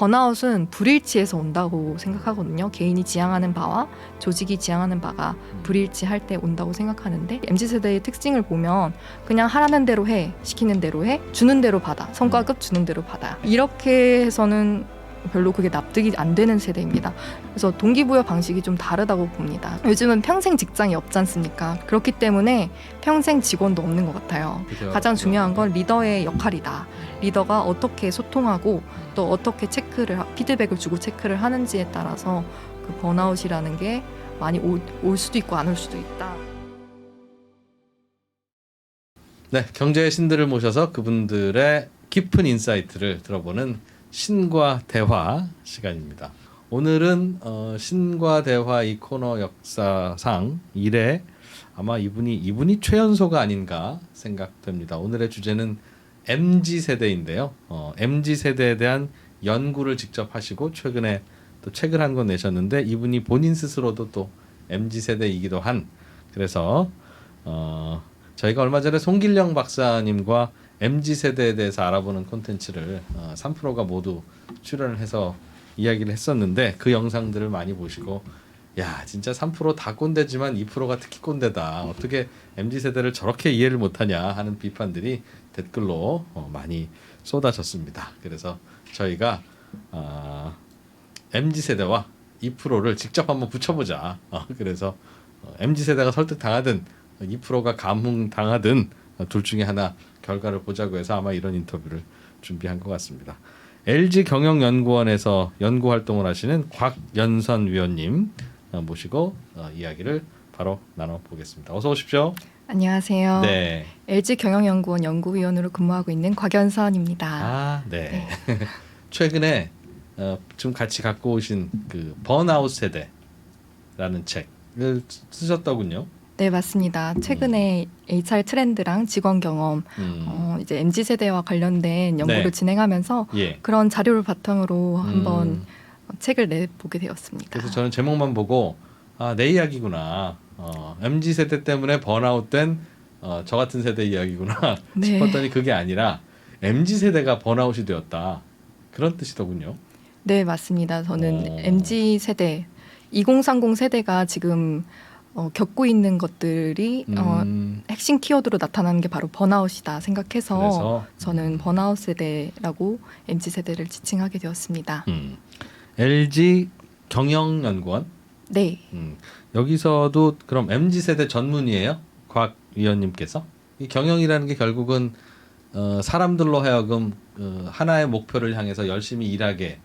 번아웃은 불일치에서 온다고 생각하거든요. 개인이 지향하는 바와 조직이 지향하는 바가 불일치할 때 온다고 생각하는데 MZ세대의 특징을 보면 그냥 하라는 대로 해, 시키는 대로 해, 주는 대로 받아, 성과급 주는 대로 받아. 이렇게 해서는 별로 그게 납득이 안 되는 세대입니다. 그래서 동기부여 방식이 좀 다르다고 봅니다. 요즘은 평생 직장이 없지 않습니까? 그렇기 때문에 평생 직원도 없는 것 같아요. 그죠? 가장 중요한 건 리더의 역할이다. 리더가 어떻게 소통하고 또 어떻게 피드백을 주고 체크를 하는지에 따라서 그 번아웃이라는 게 많이 올 수도 있고 안 올 수도 있다. 네, 경제의 신들을 모셔서 그분들의 깊은 인사이트를 들어보는 신과 대화 시간입니다. 오늘은 신과 대화 이 코너 역사상 이래 아마 이분이 최연소가 아닌가 생각됩니다. 오늘의 주제는 MZ세대인데요. MZ세대에 대한 연구를 직접 하시고 최근에 또 책을 한 권 내셨는데 이분이 본인 스스로도 또 MZ세대이기도 한 그래서 저희가 얼마 전에 송길령 박사님과 MZ세대에 대해서 알아보는 콘텐츠를 3프로가 모두 출연을 해서 이야기를 했었는데 그 영상들을 많이 보시고 야 진짜 3프로 다 꼰대지만 2%가 특히 꼰대다. 어떻게 MZ세대를 저렇게 이해를 못하냐 하는 비판들이 댓글로 많이 쏟아졌습니다. 그래서 저희가 MZ세대와 2%를 직접 한번 붙여보자. 그래서 MZ세대가 설득당하든 2%가 감흥당하든 둘 중에 하나 결과를 보자고 해서 아마 이런 인터뷰를 준비한 것 같습니다. LG경영연구원에서 연구활동을 하시는 곽연선 위원님 모시고 이야기를 바로 나눠보겠습니다. 어서 오십시오. 안녕하세요. 네. LG경영연구원 연구위원으로 근무하고 있는 곽연선입니다. 아, 네. 최근에 좀 같이 갖고 오신 그 번아웃 세대라는 책을 쓰셨더군요. 네, 맞습니다. 최근에 HR 트렌드랑 직원 경험, 이제 MZ세대와 관련된 연구를 네. 진행하면서 예. 그런 자료를 바탕으로 한번 책을 내보게 되었습니다. 그래서 저는 제목만 보고 내 이야기구나. MZ세대 때문에 번아웃된 저 같은 세대 이야기구나 네. 싶었더니 그게 아니라 MZ세대가 번아웃이 되었다. 그런 뜻이더군요. 네, 맞습니다. 저는 MZ세대, 2030 세대가 지금 겪고 있는 것들이 핵심 키워드로 나타나는 게 바로 번아웃이다 생각해서 그래서 저는 번아웃 세대라고 MZ세대를 지칭하게 되었습니다. LG 경영연구원. 네. 여기서도 그럼 MZ세대 전문이에요? 곽 위원님께서? 이 경영이라는 게 결국은 사람들로 하여금 하나의 목표를 향해서 열심히 일하게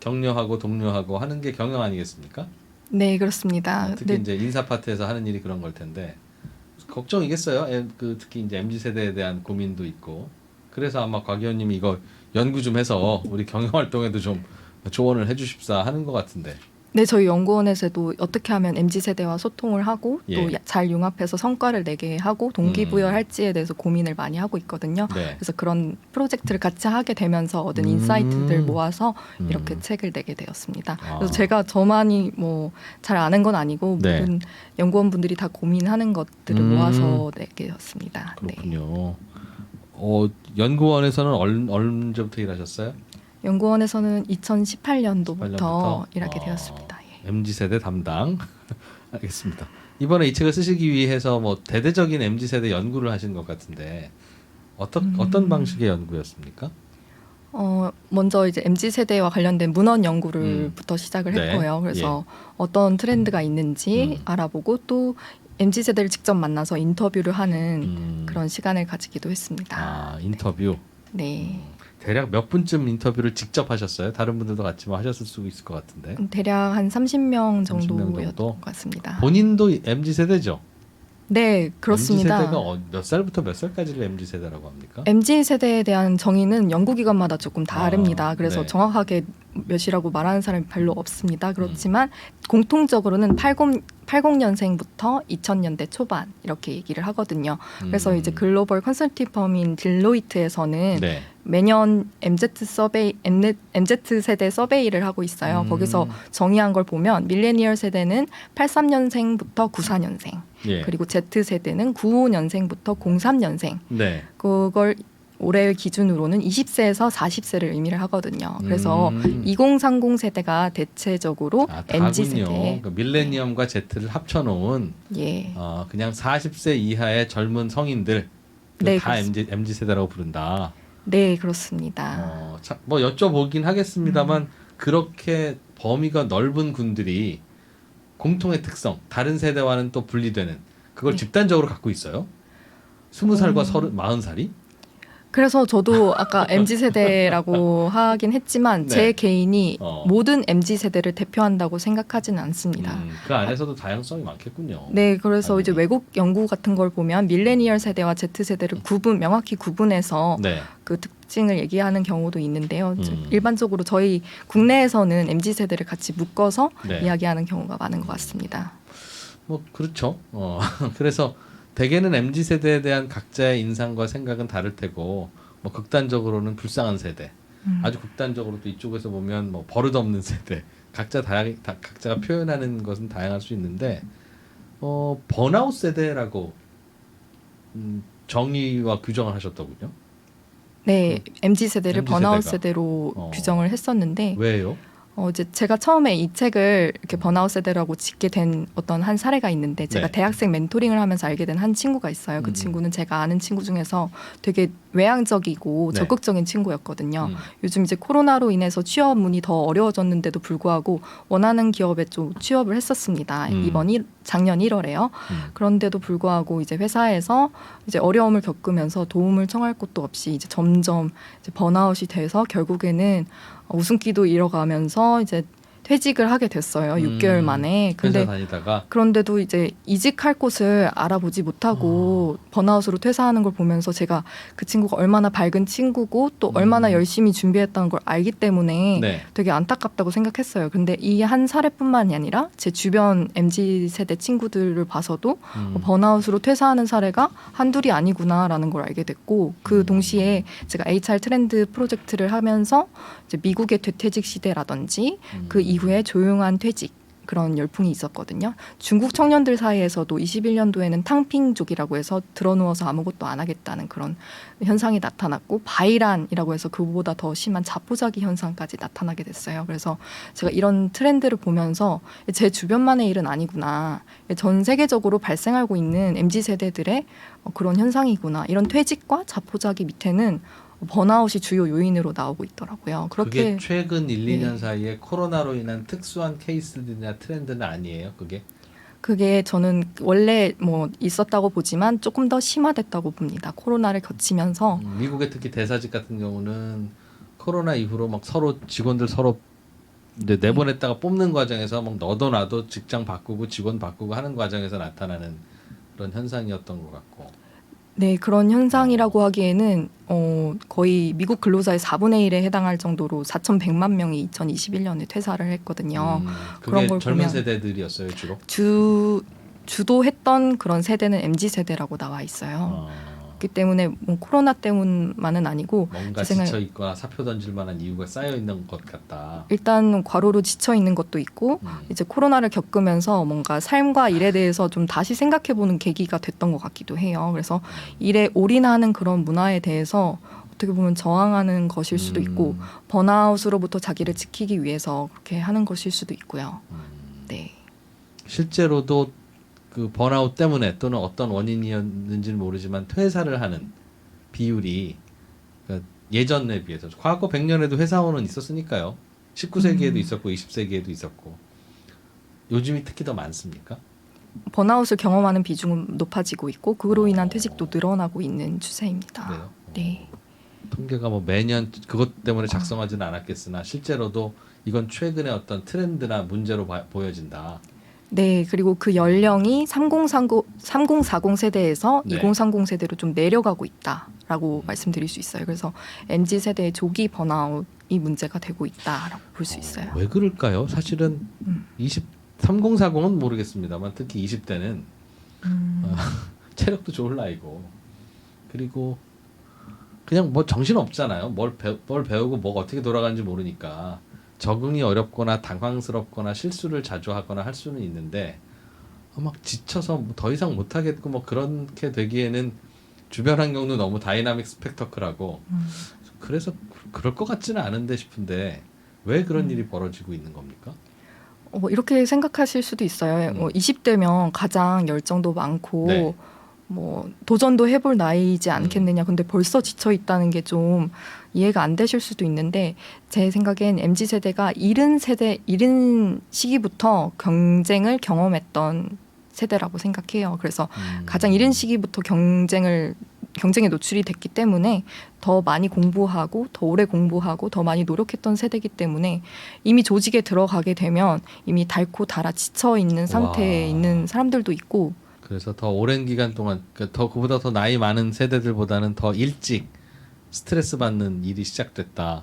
격려하고 독려하고 하는 게 경영 아니겠습니까? 네, 그렇습니다. 특히 네. 이제 인사 파트에서 하는 일이 그런 걸 텐데 걱정이겠어요. 특히 이제 MZ 세대에 대한 고민도 있고 그래서 아마 곽 의원님이 이거 연구 좀 해서 우리 경영 활동에도 좀 조언을 해주십사 하는 것 같은데. 네, 저희 연구원에서도 어떻게 하면 MZ세대와 소통을 하고 예. 또 잘 융합해서 성과를 내게 하고 동기부여할지에 대해서 고민을 많이 하고 있거든요. 네. 그래서 그런 프로젝트를 같이 하게 되면서 얻은 인사이트들 모아서 이렇게 책을 내게 되었습니다. 그래서 제가 저만이 뭐 잘 아는 건 아니고 네. 모든 연구원분들이 다 고민하는 것들을 모아서 내게 되었습니다. 그렇군요. 연구원에서는 언제부터 일하셨어요? 연구원에서는 2018년도부터 18년부터? 일하게 되었습니다. 예. MZ세대 담당. 알겠습니다. 이번에 이 책을 쓰시기 위해서 뭐 대대적인 MZ세대 연구를 하신 것 같은데 어떤 방식의 연구였습니까? 먼저 이제 MZ세대와 관련된 문헌 연구를부터 시작을 네. 했고요. 그래서 어떤 트렌드가 있는지 알아보고 또 MZ세대를 직접 만나서 인터뷰를 하는 그런 시간을 가지기도 했습니다. 인터뷰. 네. 대략 몇 분쯤 인터뷰를 직접 하셨어요? 다른 분들도 같이 뭐 하셨을 수 있을 것 같은데. 대략 한 30명 30명 정도였던 정도? 것 같습니다. 본인도 MZ세대죠? 네, 그렇습니다. MZ세대가 몇 살부터 몇 살까지를 MZ세대라고 합니까? MZ세대에 대한 정의는 연구기관마다 조금 다릅니다. 그래서 네. 정확하게 몇이라고 말하는 사람이 별로 없습니다. 그렇지만 공통적으로는 80년생부터 2000년대 초반 이렇게 얘기를 하거든요. 그래서 이제 글로벌 컨설팅 펌인 딜로이트에서는 네. 매년 MZ 세대 서베이를 하고 있어요. 거기서 정의한 걸 보면 밀레니얼 세대는 83년생부터 94년생, 예. 그리고 Z 세대는 95년생부터 03년생. 네. 그걸 올해 기준으로는 20세에서 40세를 의미를 하거든요. 그래서 2030 세대가 대체적으로 MZ 세대. 그러니까 밀레니엄과 Z를 합쳐놓은 예. 그냥 40세 이하의 젊은 성인들 네, 다 MZ 세대라고 부른다. 네, 그렇습니다. 뭐 여쭤보긴 하겠습니다만 그렇게 범위가 넓은 군들이 공통의 특성, 다른 세대와는 또 분리되는 그걸 네. 집단적으로 갖고 있어요. 20살과 40살이? 그래서 저도 아까 MZ 세대라고 하긴 했지만 네. 제 개인이 모든 MZ 세대를 대표한다고 생각하지는 않습니다. 그 안에서도 다양성이 많겠군요. 네, 그래서 당연히. 이제 외국 연구 같은 걸 보면 밀레니얼 세대와 Z 세대를 명확히 구분해서 네. 그 특징을 얘기하는 경우도 있는데요. 음. 일반적으로 저희 국내에서는 MZ 세대를 같이 묶어서 네. 이야기하는 경우가 많은 것 같습니다. 뭐 그렇죠. 그래서 대개는 MZ 세대에 대한 각자의 인상과 생각은 다를 테고 뭐 극단적으로는 불쌍한 세대, 아주 극단적으로 또 이쪽에서 보면 뭐 버릇없는 세대, 각자가 표현하는 것은 다양할 수 있는데 번아웃 세대라고 정의와 규정을 하셨더군요. 네, MZ 세대를 MZ 번아웃 세대가. 세대로 규정을 했었는데 왜요? 이제 제가 처음에 이 책을 이렇게 번아웃 세대라고 짓게 된 어떤 한 사례가 있는데 제가 네. 대학생 멘토링을 하면서 알게 된 한 친구가 있어요. 그 친구는 제가 아는 친구 중에서 되게 외향적이고 네. 적극적인 친구였거든요. 요즘 이제 코로나로 인해서 취업 문이 더 어려워졌는데도 불구하고 원하는 기업에 좀 취업을 했었습니다. 작년 1월에요. 그런데도 불구하고 이제 회사에서 이제 어려움을 겪으면서 도움을 청할 곳도 없이 이제 점점 이제 번아웃이 돼서 결국에는 웃음기도 잃어가면서 이제 퇴직을 하게 됐어요. 6개월 만에. 회사 다니다가 그런데도 이제 이직할 곳을 알아보지 못하고 번아웃으로 퇴사하는 걸 보면서 제가 그 친구가 얼마나 밝은 친구고 또 얼마나 열심히 준비했다는 걸 알기 때문에 네. 되게 안타깝다고 생각했어요. 근데 이 한 사례뿐만이 아니라 제 주변 MZ 세대 친구들을 봐서도 번아웃으로 퇴사하는 사례가 한둘이 아니구나라는 걸 알게 됐고 그 동시에 제가 HR 트렌드 프로젝트를 하면서 이제 미국의 되퇴직 시대라든지 그 이후에 조용한 퇴직 그런 열풍이 있었거든요. 중국 청년들 사이에서도 21년도에는 탕핑족이라고 해서 드러누워서 아무것도 안 하겠다는 그런 현상이 나타났고 바이란이라고 해서 그보다 더 심한 자포자기 현상까지 나타나게 됐어요. 그래서 제가 이런 트렌드를 보면서 제 주변만의 일은 아니구나. 전 세계적으로 발생하고 있는 MZ세대들의 그런 현상이구나. 이런 퇴직과 자포자기 밑에는 번아웃이 주요 요인으로 나오고 있더라고요. 그게 최근 1, 2년 네. 사이에 코로나로 인한 특수한 케이스들이나 트렌드는 아니에요, 그게 저는 원래 뭐 있었다고 보지만 조금 더 심화됐다고 봅니다. 코로나를 거치면서 미국의 특히 대사직 같은 경우는 코로나 이후로 막 서로 직원들 서로 이제 내보냈다가 뽑는 과정에서 막 너도 나도 직장 바꾸고 직원 바꾸고 하는 과정에서 나타나는 그런 현상이었던 것 같고. 네, 그런 현상이라고 하기에는 거의 미국 근로자의 4분의 1에 해당할 정도로 4,100만 명이 2021년에 퇴사를 했거든요. 그게 그런 걸 젊은 보면 세대들이었어요, 주로. 주도했던 그런 세대는 MZ 세대라고 나와 있어요. 그렇기 때문에 뭐 코로나 때문만은 아니고 뭔가 제 생각에 지쳐 있거나 사표 던질 만한 이유가 쌓여 있는 것 같다. 일단 과로로 지쳐 있는 것도 있고 이제 코로나를 겪으면서 뭔가 삶과 일에 대해서 좀 다시 생각해보는 계기가 됐던 것 같기도 해요. 그래서 일에 올인하는 그런 문화에 대해서 어떻게 보면 저항하는 것일 수도 있고 번아웃으로부터 자기를 지키기 위해서 그렇게 하는 것일 수도 있고요. 네. 실제로도 그 번아웃 때문에 또는 어떤 원인이었는지는 모르지만 퇴사를 하는 비율이 그러니까 예전에 비해서 과거 100년에도 회사원은 있었으니까요. 19세기에도 있었고 20세기에도 있었고 요즘이 특히 더 많습니까? 번아웃을 경험하는 비중은 높아지고 있고 그로 인한 퇴직도 늘어나고 있는 추세입니다. 그래요? 네. 통계가 뭐 매년 그것 때문에 작성하지는 않았겠으나 실제로도 이건 최근의 어떤 트렌드나 문제로 보여진다. 네, 그리고 그 연령이 3040 세대에서 네. 2030 세대로 좀 내려가고 있다라고 말씀드릴 수 있어요. 그래서 MZ 세대의 조기 번아웃이 문제가 되고 있다라고 볼 수 있어요. 왜 그럴까요? 사실은 3040은 모르겠습니다만 특히 20대는 체력도 좋을 나이고 그리고 그냥 뭐 정신 없잖아요. 뭘 배우고 뭐가 어떻게 돌아가는지 모르니까 적응이 어렵거나 당황스럽거나 실수를 자주 하거나 할 수는 있는데 막 지쳐서 더 이상 못하겠고 뭐 그렇게 되기에는 주변 환경도 너무 다이나믹 스펙터클하고 그래서 그럴 것 같지는 않은데 싶은데 왜 그런 일이 벌어지고 있는 겁니까? 이렇게 생각하실 수도 있어요. 20대면 가장 열정도 많고 네. 뭐 도전도 해볼 나이이지 않겠느냐. 근데 벌써 지쳐 있다는 게 좀 이해가 안 되실 수도 있는데 제 생각엔 MZ 세대가 이른 시기부터 경쟁을 경험했던 세대라고 생각해요. 그래서 가장 이른 시기부터 경쟁에 노출이 됐기 때문에 더 많이 공부하고 더 오래 공부하고 더 많이 노력했던 세대이기 때문에 이미 조직에 들어가게 되면 이미 닳고 닳아 지쳐 있는 상태에 와. 있는 사람들도 있고 그래서 더 오랜 기간 동안 그보다 더 나이 많은 세대들보다는 더 일찍 스트레스 받는 일이 시작됐다.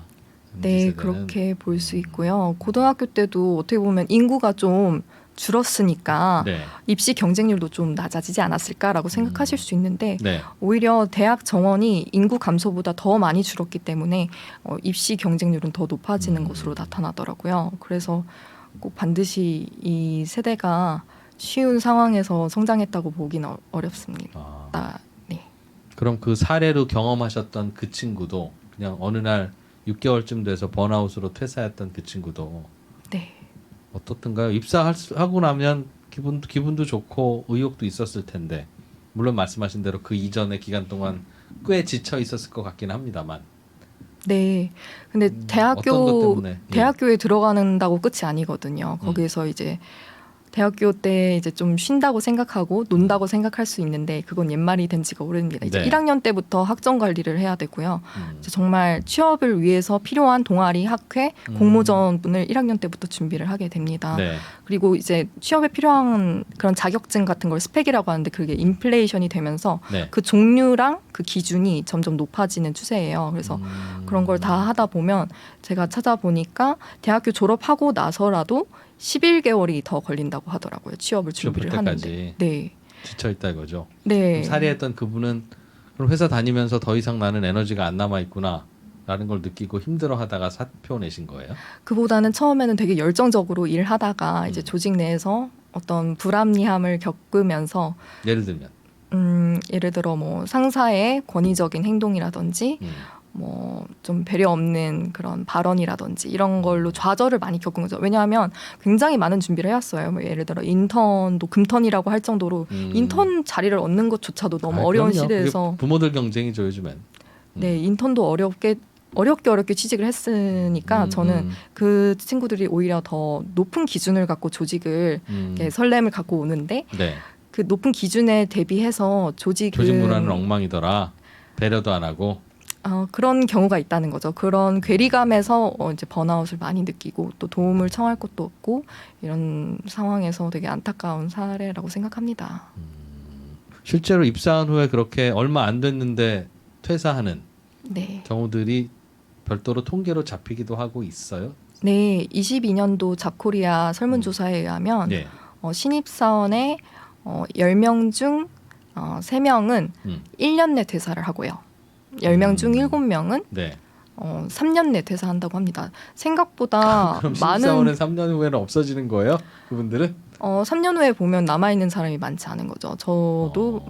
MZ 네, 세대는. 그렇게 볼 수 있고요. 고등학교 때도 어떻게 보면 인구가 좀 줄었으니까 네. 입시 경쟁률도 좀 낮아지지 않았을까라고 생각하실 수 있는데 네. 오히려 대학 정원이 인구 감소보다 더 많이 줄었기 때문에 입시 경쟁률은 더 높아지는 것으로 나타나더라고요. 그래서 꼭 반드시 이 세대가 쉬운 상황에서 성장했다고 보기는 어렵습니다. 네. 그럼 그 사례로 경험하셨던 그 친구도 그냥 어느 날 6개월쯤 돼서 번아웃으로 퇴사했던 그 친구도 네. 어떻던가요? 입사하고 나면 기분도 좋고 의욕도 있었을 텐데 물론 말씀하신 대로 그 이전의 기간 동안 꽤 지쳐 있었을 것 같긴 합니다만. 네. 근데 어떤 것 때문에? 대학교에 들어간다고 끝이 아니거든요. 거기에서 이제 대학교 때 이제 좀 쉰다고 생각하고 논다고 생각할 수 있는데 그건 옛말이 된 지가 오래됩니다. 이제 네. 1학년 때부터 학점 관리를 해야 되고요. 이제 정말 취업을 위해서 필요한 동아리, 학회, 공모전을 1학년 때부터 준비를 하게 됩니다. 네. 그리고 이제 취업에 필요한 그런 자격증 같은 걸 스펙이라고 하는데 그게 인플레이션이 되면서 네. 그 종류랑 그 기준이 점점 높아지는 추세예요. 그래서 그런 걸 다 하다 보면 제가 찾아보니까 대학교 졸업하고 나서라도 11개월이 더 걸린다고 하더라고요. 취업을 준비를 하는데. 네. 지쳐 있다 이거죠. 네. 사례했던 그분은 그럼 회사 다니면서 더 이상 나는 에너지가 안 남아 있구나라는 걸 느끼고 힘들어하다가 사표 내신 거예요? 그보다는 처음에는 되게 열정적으로 일하다가 이제 조직 내에서 어떤 불합리함을 겪으면서 예를 들면 예를 들어 뭐 상사의 권위적인 행동이라든지 뭐 좀 배려 없는 그런 발언이라든지 이런 걸로 좌절을 많이 겪은 거죠. 왜냐하면 굉장히 많은 준비를 해왔어요. 뭐 예를 들어 인턴도 금턴이라고 할 정도로 인턴 자리를 얻는 것조차도 너무 어려운 그럼요. 시대에서 그게 부모들 경쟁이죠 요즘엔. 네, 인턴도 어렵게 취직을 했으니까 저는 그 친구들이 오히려 더 높은 기준을 갖고 조직을 이렇게 설렘을 갖고 오는데 네. 그 높은 기준에 대비해서 조직 문화는 엉망이더라. 배려도 안 하고. 그런 경우가 있다는 거죠. 그런 괴리감에서 이제 번아웃을 많이 느끼고 또 도움을 청할 곳도 없고 이런 상황에서 되게 안타까운 사례라고 생각합니다. 실제로 입사한 후에 그렇게 얼마 안 됐는데 퇴사하는 네. 경우들이 별도로 통계로 잡히기도 하고 있어요. 네, 22년도 잡코리아 설문조사에 의하면 네. 신입사원의 10명 중 3명은 1년 내 퇴사를 하고요. 10명 중 7명은 네. 3년 내 퇴사한다고 합니다. 생각보다 그럼 많은 신입사원은 3년 후에는 없어지는 거예요? 그분들은? 3년 후에 보면 남아있는 사람이 많지 않은 거죠. 저도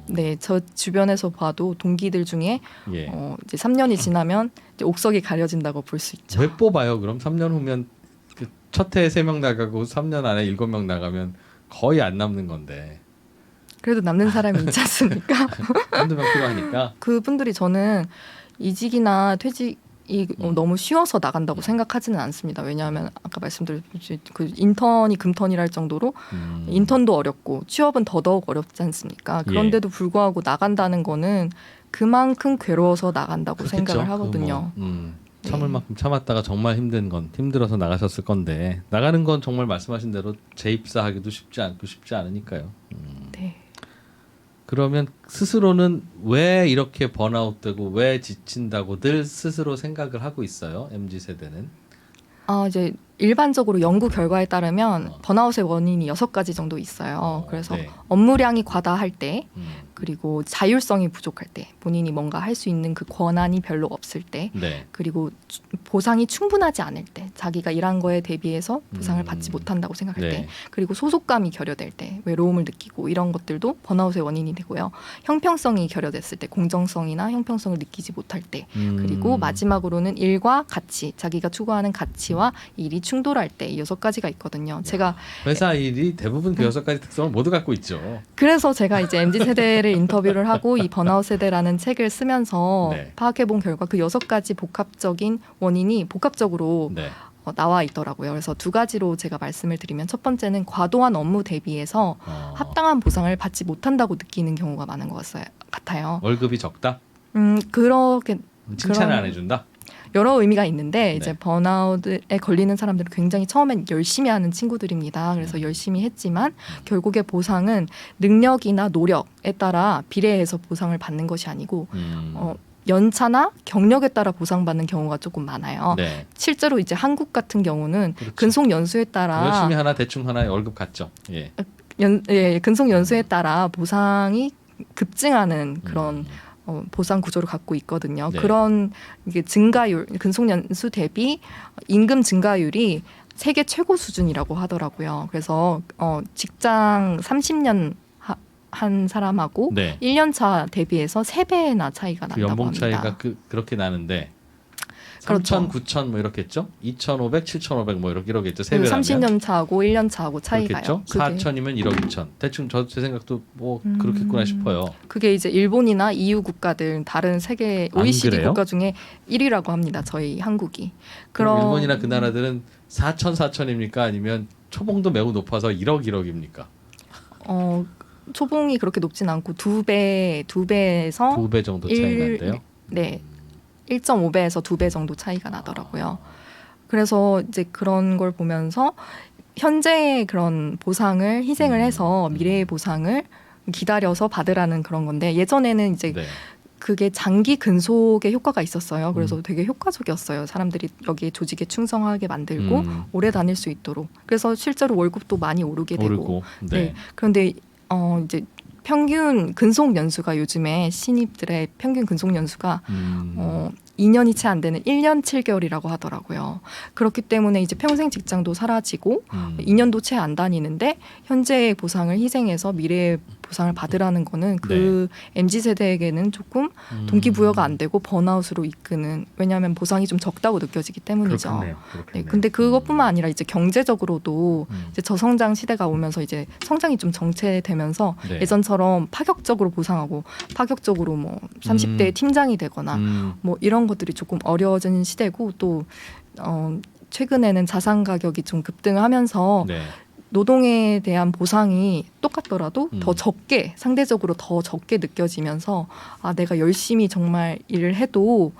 네, 저 주변에서 봐도 동기들 중에 예. 이제 3년이 지나면 이제 옥석이 가려진다고 볼 수 있죠. 왜 뽑아요? 그럼 3년 후면 그 첫 해에 3명 나가고 3년 안에 7명 나가면 거의 안 남는 건데. 그래도 남는 사람이 있지 않습니까? 한두 명 필요하니까. 그분들이 저는 이직이나 퇴직이 너무 쉬워서 나간다고 생각하지는 않습니다. 왜냐하면 아까 말씀드렸듯이 그 인턴이 금턴이라 할 정도로 인턴도 어렵고 취업은 더더욱 어렵지 않습니까? 그런데도 불구하고 나간다는 거는 그만큼 괴로워서 나간다고 그렇겠죠. 생각을 하거든요. 참을 만큼 참았다가 정말 힘들어서 나가셨을 건데 나가는 건 정말 말씀하신 대로 재입사하기도 쉽지 않으니까요. 네. 그러면 스스로는 왜 이렇게 번아웃되고 왜 지친다고 늘 스스로 생각을 하고 있어요? MZ 세대는? 이제 일반적으로 연구 결과에 따르면 번아웃의 원인이 6가지 정도 있어요. 그래서 네. 업무량이 과다할 때, 그리고 자율성이 부족할 때, 본인이 뭔가 할 수 있는 그 권한이 별로 없을 때, 네. 그리고 보상이 충분하지 않을 때, 자기가 일한 거에 대비해서 보상을 받지 못한다고 생각할 때, 네. 그리고 소속감이 결여될 때, 외로움을 느끼고 이런 것들도 번아웃의 원인이 되고요. 형평성이 결여됐을 때, 공정성이나 형평성을 느끼지 못할 때, 그리고 마지막으로는 일과 가치, 자기가 추구하는 가치와 일이 충돌할 때, 이 6가지가 있거든요. 제가 회사 일이 대부분 그 6가지 특성을 모두 갖고 있죠. 그래서 제가 이제 MZ 세대를 인터뷰를 하고 이 번아웃 세대라는 책을 쓰면서 네. 파악해본 결과 그 6가지 복합적인 원인이 복합적으로 네. 나와 있더라고요. 그래서 2가지로 제가 말씀을 드리면, 첫 번째는 과도한 업무 대비해서 합당한 보상을 받지 못한다고 느끼는 경우가 많은 것 같아요. 월급이 적다? 그렇게 칭찬을 그런- 안 해준다? 여러 의미가 있는데 이제 네. 번아웃에 걸리는 사람들은 굉장히 처음엔 열심히 하는 친구들입니다. 그래서 열심히 했지만 결국에 보상은 능력이나 노력에 따라 비례해서 보상을 받는 것이 아니고 연차나 경력에 따라 보상받는 경우가 조금 많아요. 네. 실제로 이제 한국 같은 경우는 그렇죠. 근속 연수에 따라 열심히 하나 대충 하나 월급 같죠. 예. 근속 연수에 따라 보상이 급증하는 그런 보상 구조를 갖고 있거든요. 네. 그런 이게 증가율, 근속 연수 대비 임금 증가율이 세계 최고 수준이라고 하더라고요. 그래서 직장 30년 한 사람하고 네. 1년 차 대비해서 3배나 차이가 그 난다고 연봉 합니다. 차이가 그렇게 나는데 그렇죠. 3,000, 9,000 뭐 이렇겠죠? 2,500, 7,500 뭐 이러겠죠. 세 배라면. 30년 차하고 1년 차하고 차이가요. 그렇겠죠? 4,000이면 1억 2천. 대충 제 생각도 뭐 그렇겠구나 싶어요. 그게 이제 일본이나 EU 국가들, 다른 세계 안 OECD 그래요? 국가 중에 1위라고 합니다. 저희 한국이. 그럼 일본이나 그 나라들은 4,000입니까? 아니면 초봉도 매우 높아서 1억입니까? 초봉이 그렇게 높진 않고 2배에서 2배 정도 차이 난대요. 네. 1.5배에서 2배 정도 차이가 나더라고요. 그래서 이제 그런 걸 보면서 현재의 그런 보상을 희생을 해서 미래의 보상을 기다려서 받으라는 그런 건데, 예전에는 이제 네. 그게 장기 근속의 효과가 있었어요. 그래서 되게 효과적이었어요. 사람들이 여기 조직에 충성하게 만들고 오래 다닐 수 있도록. 그래서 실제로 월급도 많이 오르게 되고. 오르고. 네. 네. 그런데 이제 평균 근속 연수가, 요즘에 신입들의 평균 근속 연수가 2년이 채 안 되는 1년 7개월이라고 하더라고요. 그렇기 때문에 이제 평생 직장도 사라지고 2년도 채 안 다니는데 현재의 보상을 희생해서 미래의 보상을 받으라는 거는 그 MZ 세대에게는 조금 동기부여가 안 되고 번아웃으로 이끄는, 왜냐하면 보상이 좀 적다고 느껴지기 때문이죠. 그렇겠네요. 네, 근데 그것뿐만 아니라 이제 경제적으로도 이제 저성장 시대가 오면서 이제 성장이 좀 정체되면서 네. 예전처럼 파격적으로 보상하고 파격적으로 뭐 30대 팀장이 되거나 뭐 이런 것들이 조금 어려워진 시대고, 또 최근에는 자산 가격이 좀 급등하면서 네. 노동에 대한 보상이 똑같더라도 더 적게, 상대적으로 더 적게 느껴지면서 내가 열심히 정말 일을 해도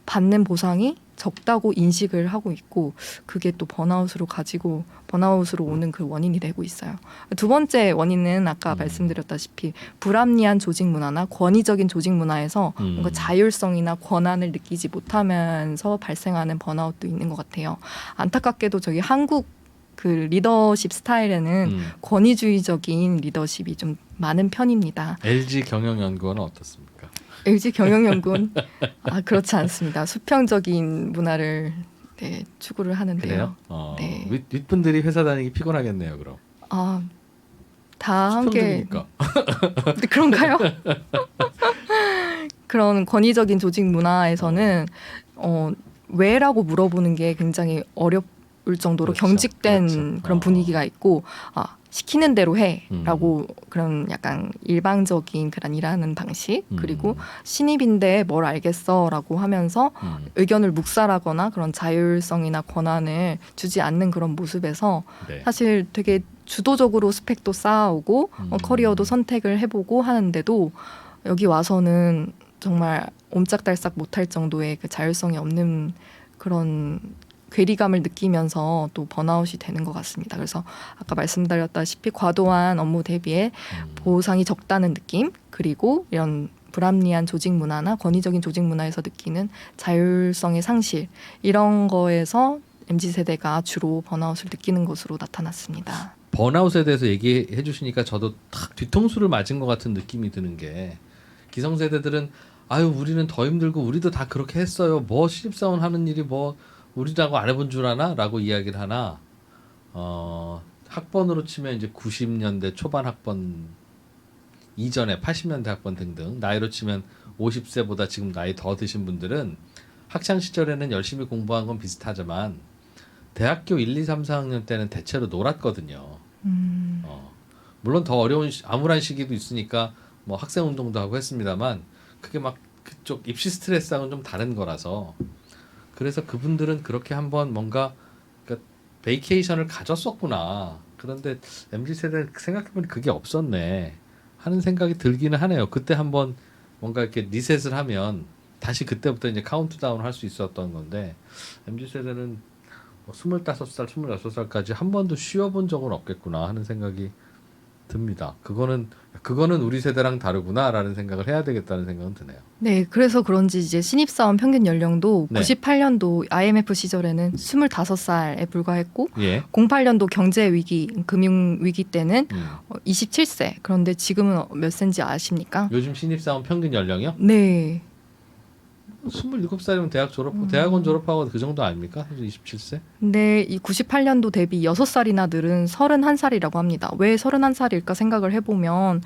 받는 보상이 적다고 인식을 하고 있고, 그게 또 번아웃으로 오는 그 원인이 되고 있어요. 2번째 원인은 아까 말씀드렸다시피 불합리한 조직 문화나 권위적인 조직 문화에서 뭔가 자율성이나 권한을 느끼지 못하면서 발생하는 번아웃도 있는 것 같아요. 안타깝게도 저기 한국 그 리더십 스타일에는 권위주의적인 리더십이 좀 많은 편입니다. LG 경영연구원은 어떻습니까? LG 경영연구원 그렇지 않습니다. 수평적인 문화를 추구를 하는데요. 그래요? 네. 윗분들이 회사 다니기 피곤하겠네요. 그럼. 다 함께 수평적이니까. 그런가요? 그런 권위적인 조직 문화에서는 왜라고 물어보는 게 굉장히 어렵을 정도로 그렇죠. 경직된 그렇죠. 그런 분위기가 있고, 시키는 대로 해라고 그런 약간 일방적인 그런 일하는 방식, 그리고 신입인데 뭘 알겠어라고 하면서 의견을 묵살하거나 그런 자율성이나 권한을 주지 않는 그런 모습에서 네. 사실 되게 주도적으로 스펙도 쌓아오고 커리어도 선택을 해보고 하는데도 여기 와서는 정말 옴짝달싹 못할 정도의 그 자율성이 없는 그런 괴리감을 느끼면서 또 번아웃이 되는 것 같습니다. 그래서 아까 말씀드렸다시피 과도한 업무 대비에 보상이 적다는 느낌, 그리고 이런 불합리한 조직 문화나 권위적인 조직 문화에서 느끼는 자율성의 상실, 이런 거에서 MZ세대가 주로 번아웃을 느끼는 것으로 나타났습니다. 번아웃에 대해서 얘기해 주시니까 저도 탁 뒤통수를 맞은 것 같은 느낌이 드는 게 기성세대들은 아유 우리는 더 힘들고 우리도 다 그렇게 했어요. 뭐 신입사원 하는 일이 뭐 우리라고 안 해본 줄 아나? 라고 이야기를 하나 학번으로 치면 이제 90년대 초반 학번 이전에 80년대 학번 등등 나이로 치면 50세보다 지금 나이 더 드신 분들은 학창 시절에는 열심히 공부한 건 비슷하지만 대학교 1, 2, 3, 4학년 때는 대체로 놀았거든요. 물론 더 어려운 암울한 시기도 있으니까 뭐 학생 운동도 하고 했습니다만 그게 막 그쪽 입시 스트레스하고는 좀 다른 거라서 그래서 그분들은 그렇게 한번 뭔가 그러니까 베이케이션을 가졌었구나. 그런데 MZ 세대는 생각해보니 그게 없었네 하는 생각이 들기는 하네요. 그때 한번 뭔가 이렇게 리셋을 하면 다시 그때부터 이제 카운트다운을 할 수 있었던 건데 MZ 세대는 뭐 25살, 26살까지 한 번도 쉬어본 적은 없겠구나 하는 생각이 듭니다. 그거는 우리 세대랑 다르구나라는 생각을 해야 되겠다는 생각은 드네요. 네, 그래서 그런지 이제 신입사원 평균 연령도 네. 98년도 IMF 시절에는 25살에 불과했고 예. 08년도 경제 위기, 금융 위기 때는 27세. 그런데 지금은 몇 세인지 아십니까? 요즘 신입사원 평균 연령이요? 네. 27살이면 대학원 졸업하고 그 정도 아닙니까? 27세? 근데 이 98년도 대비 6살이나 늘은 31살이라고 합니다. 왜 31살일까 생각을 해보면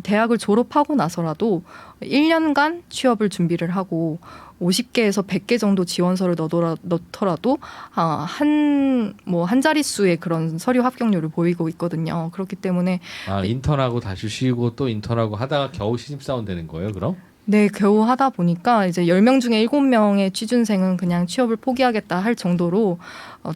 대학을 졸업하고 나서라도 1년간 취업을 준비를 하고 50개에서 100개 정도 지원서를 넣더라도 한 자릿수의 그런 서류 합격률을 보이고 있거든요. 그렇기 때문에 인턴하고 다시 쉬고 또 인턴하고 하다가 겨우 신입사원 되는 거예요, 그럼? 네, 겨우 하다 보니까 이제 10명 중에 7명의 취준생은 그냥 취업을 포기하겠다 할 정도로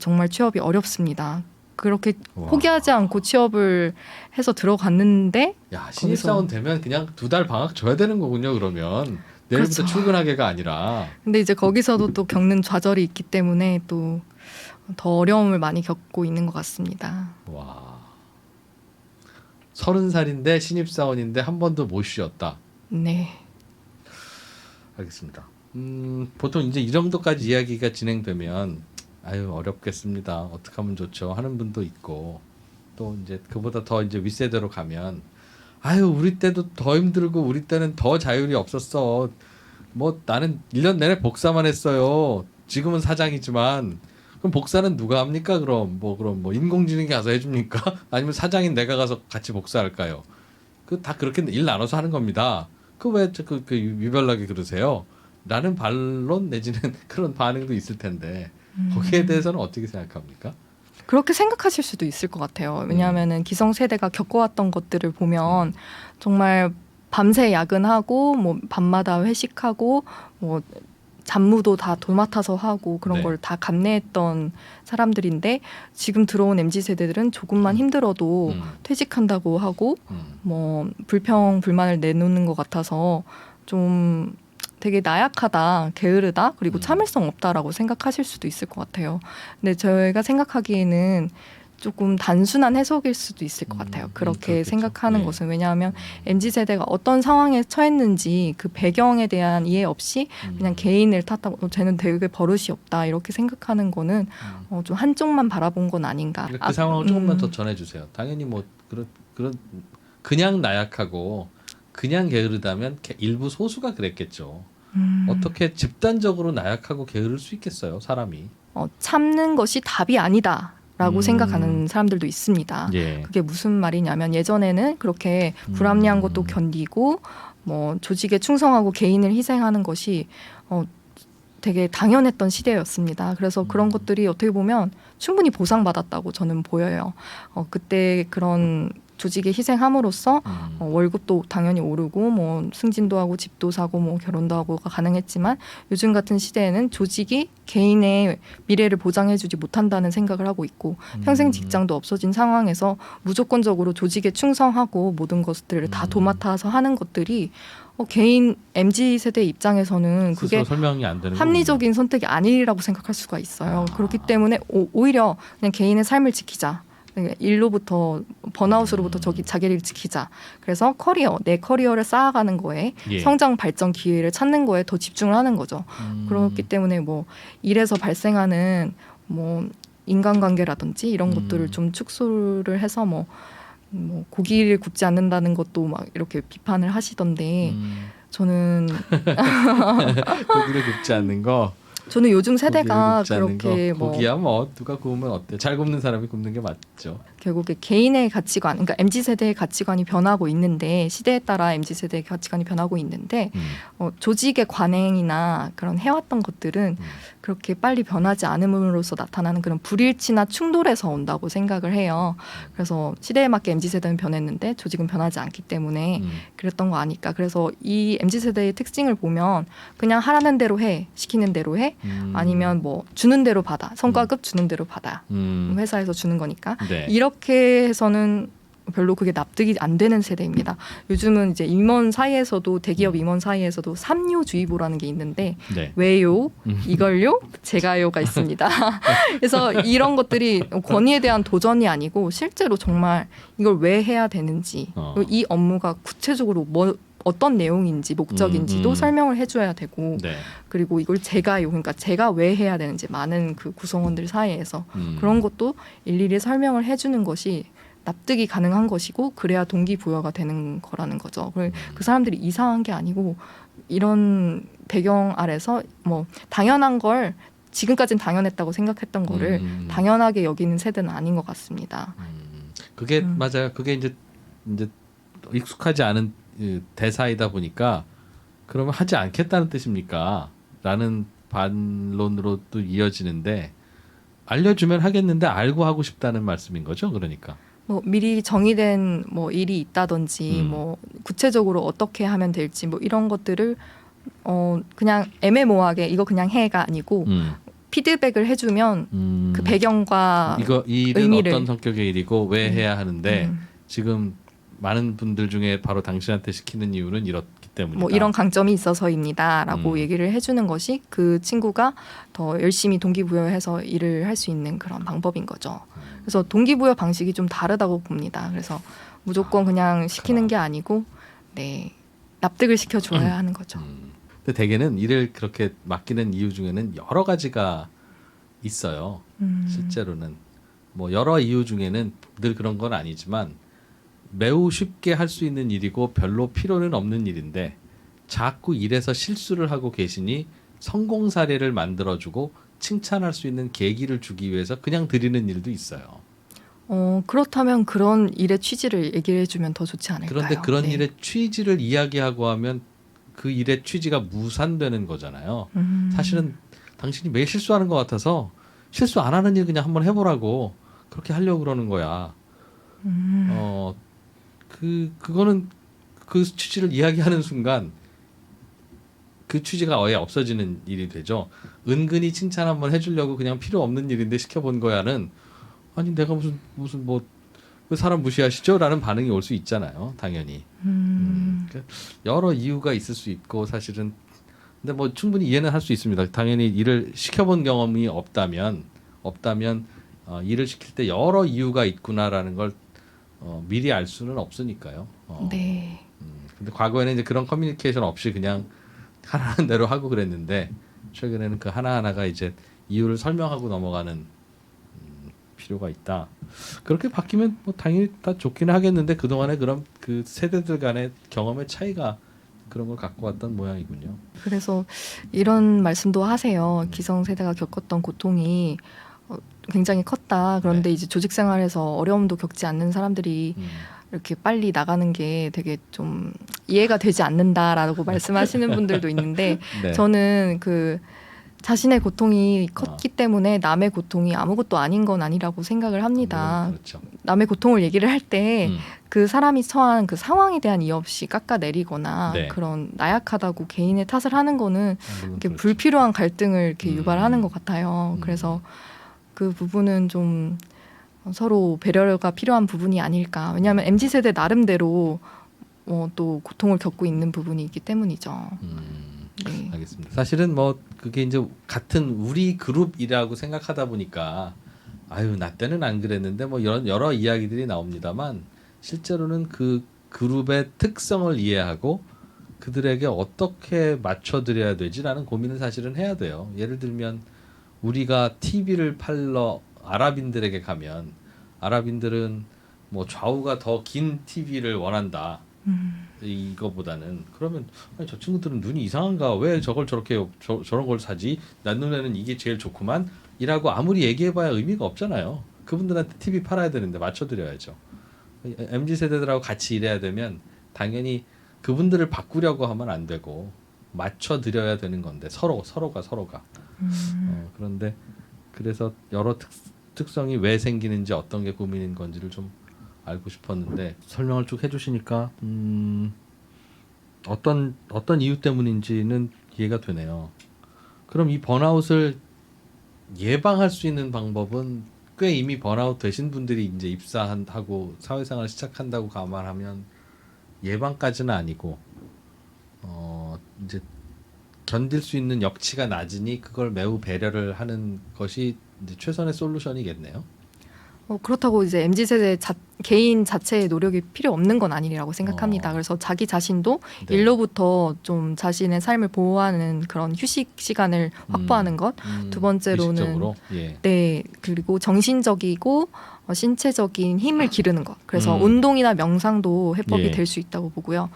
정말 취업이 어렵습니다. 그렇게 와. 포기하지 않고 취업을 해서 들어갔는데 야, 신입사원 되면 그냥 2달 방학 줘야 되는 거군요, 그러면. 내일부터 그렇죠. 출근하게가 아니라. 근데 이제 거기서도 또 겪는 좌절이 있기 때문에 또 더 어려움을 많이 겪고 있는 것 같습니다. 와. 30살인데 신입사원인데 한 번도 못 쉬었다. 네. 알겠습니다. 보통 이제 이 정도까지 이야기가 진행되면 아유 어렵겠습니다. 어떻게 하면 좋죠? 하는 분도 있고 또 이제 그보다 더 이제 윗세대로 가면 아유 우리 때도 더 힘들고 우리 때는 더 자율이 없었어. 뭐 나는 1년 내내 복사만 했어요. 지금은 사장이지만 그럼 복사는 누가 합니까? 그럼 뭐 인공지능이 가서 해줍니까? 아니면 사장인 내가 가서 같이 복사할까요? 그 다 그렇게 일 나눠서 하는 겁니다. 그 왜 그 유별나게 그러세요? 라는 반론 내지는 그런 반응도 있을 텐데 거기에 대해서는 어떻게 생각합니까? 그렇게 생각하실 수도 있을 것 같아요. 왜냐하면은 기성세대가 겪어왔던 것들을 보면 정말 밤새 야근하고 뭐 밤마다 회식하고 뭐 잡무도 다 도맡아서 하고 그런 네. 걸 다 감내했던 사람들인데 지금 들어온 MZ세대들은 조금만 힘들어도 퇴직한다고 하고 뭐 불평 불만을 내놓는 것 같아서 좀 되게 나약하다, 게으르다, 그리고 참을성 없다라고 생각하실 수도 있을 것 같아요. 근데 저희가 생각하기에는 조금 단순한 해석일 수도 있을 것 같아요. 그렇게 그렇겠죠. 생각하는 네. 것은 왜냐하면 MZ세대가 어떤 상황에 처했는지 그 배경에 대한 이해 없이 그냥 개인을 탓하고 쟤는 되게 버릇이 없다 이렇게 생각하는 거는 좀 한쪽만 바라본 건 아닌가. 그 상황을 조금만 더 전해주세요. 당연히 뭐 그런 그냥 나약하고 그냥 게으르다면 일부 소수가 그랬겠죠. 어떻게 집단적으로 나약하고 게으를 수 있겠어요, 사람이? 참는 것이 답이 아니다. 라고 생각하는 사람들도 있습니다. 예. 그게 무슨 말이냐면 예전에는 그렇게 불합리한 것도 견디고 뭐 조직에 충성하고 개인을 희생하는 것이 되게 당연했던 시대였습니다. 그래서 그런 것들이 어떻게 보면 충분히 보상받았다고 저는 보여요. 그때 그런 조직에 희생함으로써 월급도 당연히 오르고 뭐 승진도 하고 집도 사고 뭐 결혼도 하고가 가능했지만 요즘 같은 시대에는 조직이 개인의 미래를 보장해주지 못한다는 생각을 하고 있고 평생 직장도 없어진 상황에서 무조건적으로 조직에 충성하고 모든 것들을 다 도맡아서 하는 것들이 개인 MZ세대 입장에서는 그게 설명이 안 되는 합리적인 선택이 아니라고 생각할 수가 있어요. 그렇기 때문에 오히려 그냥 개인의 삶을 지키자. 일로부터 번아웃으로부터 자기를 지키자. 그래서 내 커리어를 쌓아가는 거에 예. 성장 발전 기회를 찾는 거에 더 집중을 하는 거죠. 그렇기 때문에 뭐 일에서 발생하는 뭐 인간관계라든지 이런 것들을 좀 축소를 해서 뭐 고기를 굽지 않는다는 것도 막 이렇게 비판을 하시던데 저는 고기를 굽지 않는 거. 저는 요즘 세대가 고기를 굽지 않는 그렇게 거. 뭐 고기야 뭐 누가 구우면 어때? 잘 굽는 사람이 굽는 게 맞죠. 결국에 개인의 가치관, 그러니까 MZ 세대의 가치관이 변하고 있는데 시대에 따라 MZ 세대의 가치관이 변하고 있는데 조직의 관행이나 그런 해왔던 것들은 그렇게 빨리 변하지 않음으로써 나타나는 그런 불일치나 충돌에서 온다고 생각을 해요. 그래서 시대에 맞게 MZ 세대는 변했는데 조직은 변하지 않기 때문에 그랬던 거 아닐까. 그래서 이 MZ 세대의 특징을 보면 그냥 하라는 대로 해, 시키는 대로 해, 아니면 뭐 주는 대로 받아, 성과급 주는 대로 받아. 회사에서 주는 거니까 네. 이렇게 해서는 별로 그게 납득이 안 되는 세대입니다. 요즘은 이제 임원 사이에서도 대기업 임원 사이에서도 삼요주의보라는 게 있는데 네. 왜요, 이걸요, 제가요가 있습니다. 그래서 이런 것들이 권위에 대한 도전이 아니고 실제로 정말 이걸 왜 해야 되는지 이 업무가 구체적으로 어떤 내용인지 목적인지도 설명을 해줘야 되고 네. 그리고 이걸 제가요, 그러니까 제가 왜 해야 되는지 많은 그 구성원들 사이에서 그런 것도 일일이 설명을 해주는 것이 납득이 가능한 것이고 그래야 동기부여가 되는 거라는 거죠. 그 사람들이 이상한 게 아니고 이런 배경 아래서 뭐 당연한 걸 지금까지는 당연했다고 생각했던 거를 당연하게 여기는 세대는 아닌 것 같습니다. 그게 맞아요. 그게 이제 익숙하지 않은 대사이다 보니까 그러면 하지 않겠다는 뜻입니까? 라는 반론으로 또 이어지는데 알려주면 하겠는데 알고 하고 싶다는 말씀인 거죠. 그러니까. 뭐 미리 정의된 뭐 일이 있다든지 뭐 구체적으로 어떻게 하면 될지 뭐 이런 것들을 그냥 애매모호하게 이거 그냥 해가 아니고 피드백을 해주면 그 배경과 이 일은 의미를 어떤 성격의 일이고 왜 해야 하는데 지금 많은 분들 중에 바로 당신한테 시키는 이유는 이렇기 때문이다. 뭐 이런 강점이 있어서입니다라고 얘기를 해주는 것이 그 친구가 더 열심히 동기부여해서 일을 할 수 있는 그런 방법인 거죠. 그래서 동기부여 방식이 좀 다르다고 봅니다. 그래서 무조건 그냥 시키는 게 아니고 네, 납득을 시켜줘야 하는 거죠. 근데 대개는 일을 그렇게 맡기는 이유 중에는 여러 가지가 있어요. 실제로는 뭐 여러 이유 중에는 늘 그런 건 아니지만 매우 쉽게 할 수 있는 일이고 별로 필요는 없는 일인데 자꾸 일에서 실수를 하고 계시니 성공 사례를 만들어주고 칭찬할 수 있는 계기를 주기 위해서 그냥 드리는 일도 있어요. 그렇다면 그런 일의 취지를 얘기해 주면 더 좋지 않을까요? 그런데 그런 네. 일의 취지를 이야기하고 하면 그 일의 취지가 무산되는 거잖아요. 사실은 당신이 매일 실수하는 것 같아서 실수 안 하는 일 그냥 한번 해보라고 그렇게 하려고 그러는 거야. 그거는 그 취지를 이야기하는 순간 그 취지가 아예 없어지는 일이 되죠. 은근히 칭찬 한번 해주려고 그냥 필요 없는 일인데 시켜본 거야는 아니 내가 무슨 뭐 그 사람 무시하시죠? 라는 반응이 올 수 있잖아요. 당연히. 그러니까 여러 이유가 있을 수 있고 사실은 근데 뭐 충분히 이해는 할 수 있습니다. 당연히 일을 시켜본 경험이 없다면 일을 시킬 때 여러 이유가 있구나라는 걸 미리 알 수는 없으니까요. 네. 근데 과거에는 이제 그런 커뮤니케이션 없이 그냥 하라는 대로 하고 그랬는데 최근에는 그 하나하나가 이제 이유를 설명하고 넘어가는 필요가 있다. 그렇게 바뀌면 뭐 당연히 다 좋기는 하겠는데 그동안에 그런 그 세대들 간의 경험의 차이가 그런 걸 갖고 왔던 모양이군요. 그래서 이런 말씀도 하세요. 기성세대가 겪었던 고통이 굉장히 컸다. 그런데 네. 이제 조직 생활에서 어려움도 겪지 않는 사람들이 이렇게 빨리 나가는 게 되게 좀 이해가 되지 않는다라고 말씀하시는 분들도 있는데 네. 저는 그 자신의 고통이 컸기 때문에 남의 고통이 아무것도 아닌 건 아니라고 생각을 합니다. 그렇죠. 남의 고통을 얘기를 할 때 그 음. 사람이 처한 그 상황에 대한 이해 없이 깎아내리거나 네. 그런 나약하다고 개인의 탓을 하는 거는 이렇게 그렇죠. 불필요한 갈등을 이렇게 유발하는 것 같아요. 그래서 그 부분은 좀 서로 배려가 필요한 부분이 아닐까. 왜냐하면 MZ 세대 나름대로 또 고통을 겪고 있는 부분이 있기 때문이죠. 네. 알겠습니다. 사실은 뭐 그게 이제 같은 우리 그룹이라고 생각하다 보니까 아유 나 때는 안 그랬는데 뭐 여러 이야기들이 나옵니다만 실제로는 그 그룹의 특성을 이해하고 그들에게 어떻게 맞춰드려야 되지라는 고민을 사실은 해야 돼요. 예를 들면 우리가 TV를 팔러 아랍인들에게 가면 아랍인들은 뭐 좌우가 더 긴 TV를 원한다. 이거보다는 그러면 아니, 저 친구들은 눈이 이상한가 왜 저걸 저렇게 저런 걸 사지 난 눈에는 이게 제일 좋구만 이라고 아무리 얘기해봐야 의미가 없잖아요. 그분들한테 TV 팔아야 되는데 맞춰드려야죠. MZ 세대들하고 같이 일해야 되면 당연히 그분들을 바꾸려고 하면 안 되고 맞춰드려야 되는 건데 서로가 그런데 그래서 여러 특성이 왜 생기는지 어떤 게 고민인 건지를 좀 알고 싶었는데 설명을 쭉 해주시니까 어떤 이유 때문인지는 이해가 되네요. 그럼 이 번아웃을 예방할 수 있는 방법은 꽤 이미 번아웃 되신 분들이 이제 입사하고 사회생활 시작한다고 감안하면 예방까지는 아니고 이제 견딜 수 있는 역치가 낮으니 그걸 매우 배려를 하는 것이 이제 최선의 솔루션이겠네요. 그렇다고 이제 MZ세대 개인 자체의 노력이 필요 없는 건 아니라고 생각합니다. 그래서 자기 자신도 네. 일로부터 좀 자신의 삶을 보호하는 그런 휴식 시간을 확보하는 것. 두 번째로는 의식적으로? 예. 네, 그리고 정신적이고 신체적인 힘을 기르는 것. 그래서 운동이나 명상도 해법이 예. 될 수 있다고 보고요.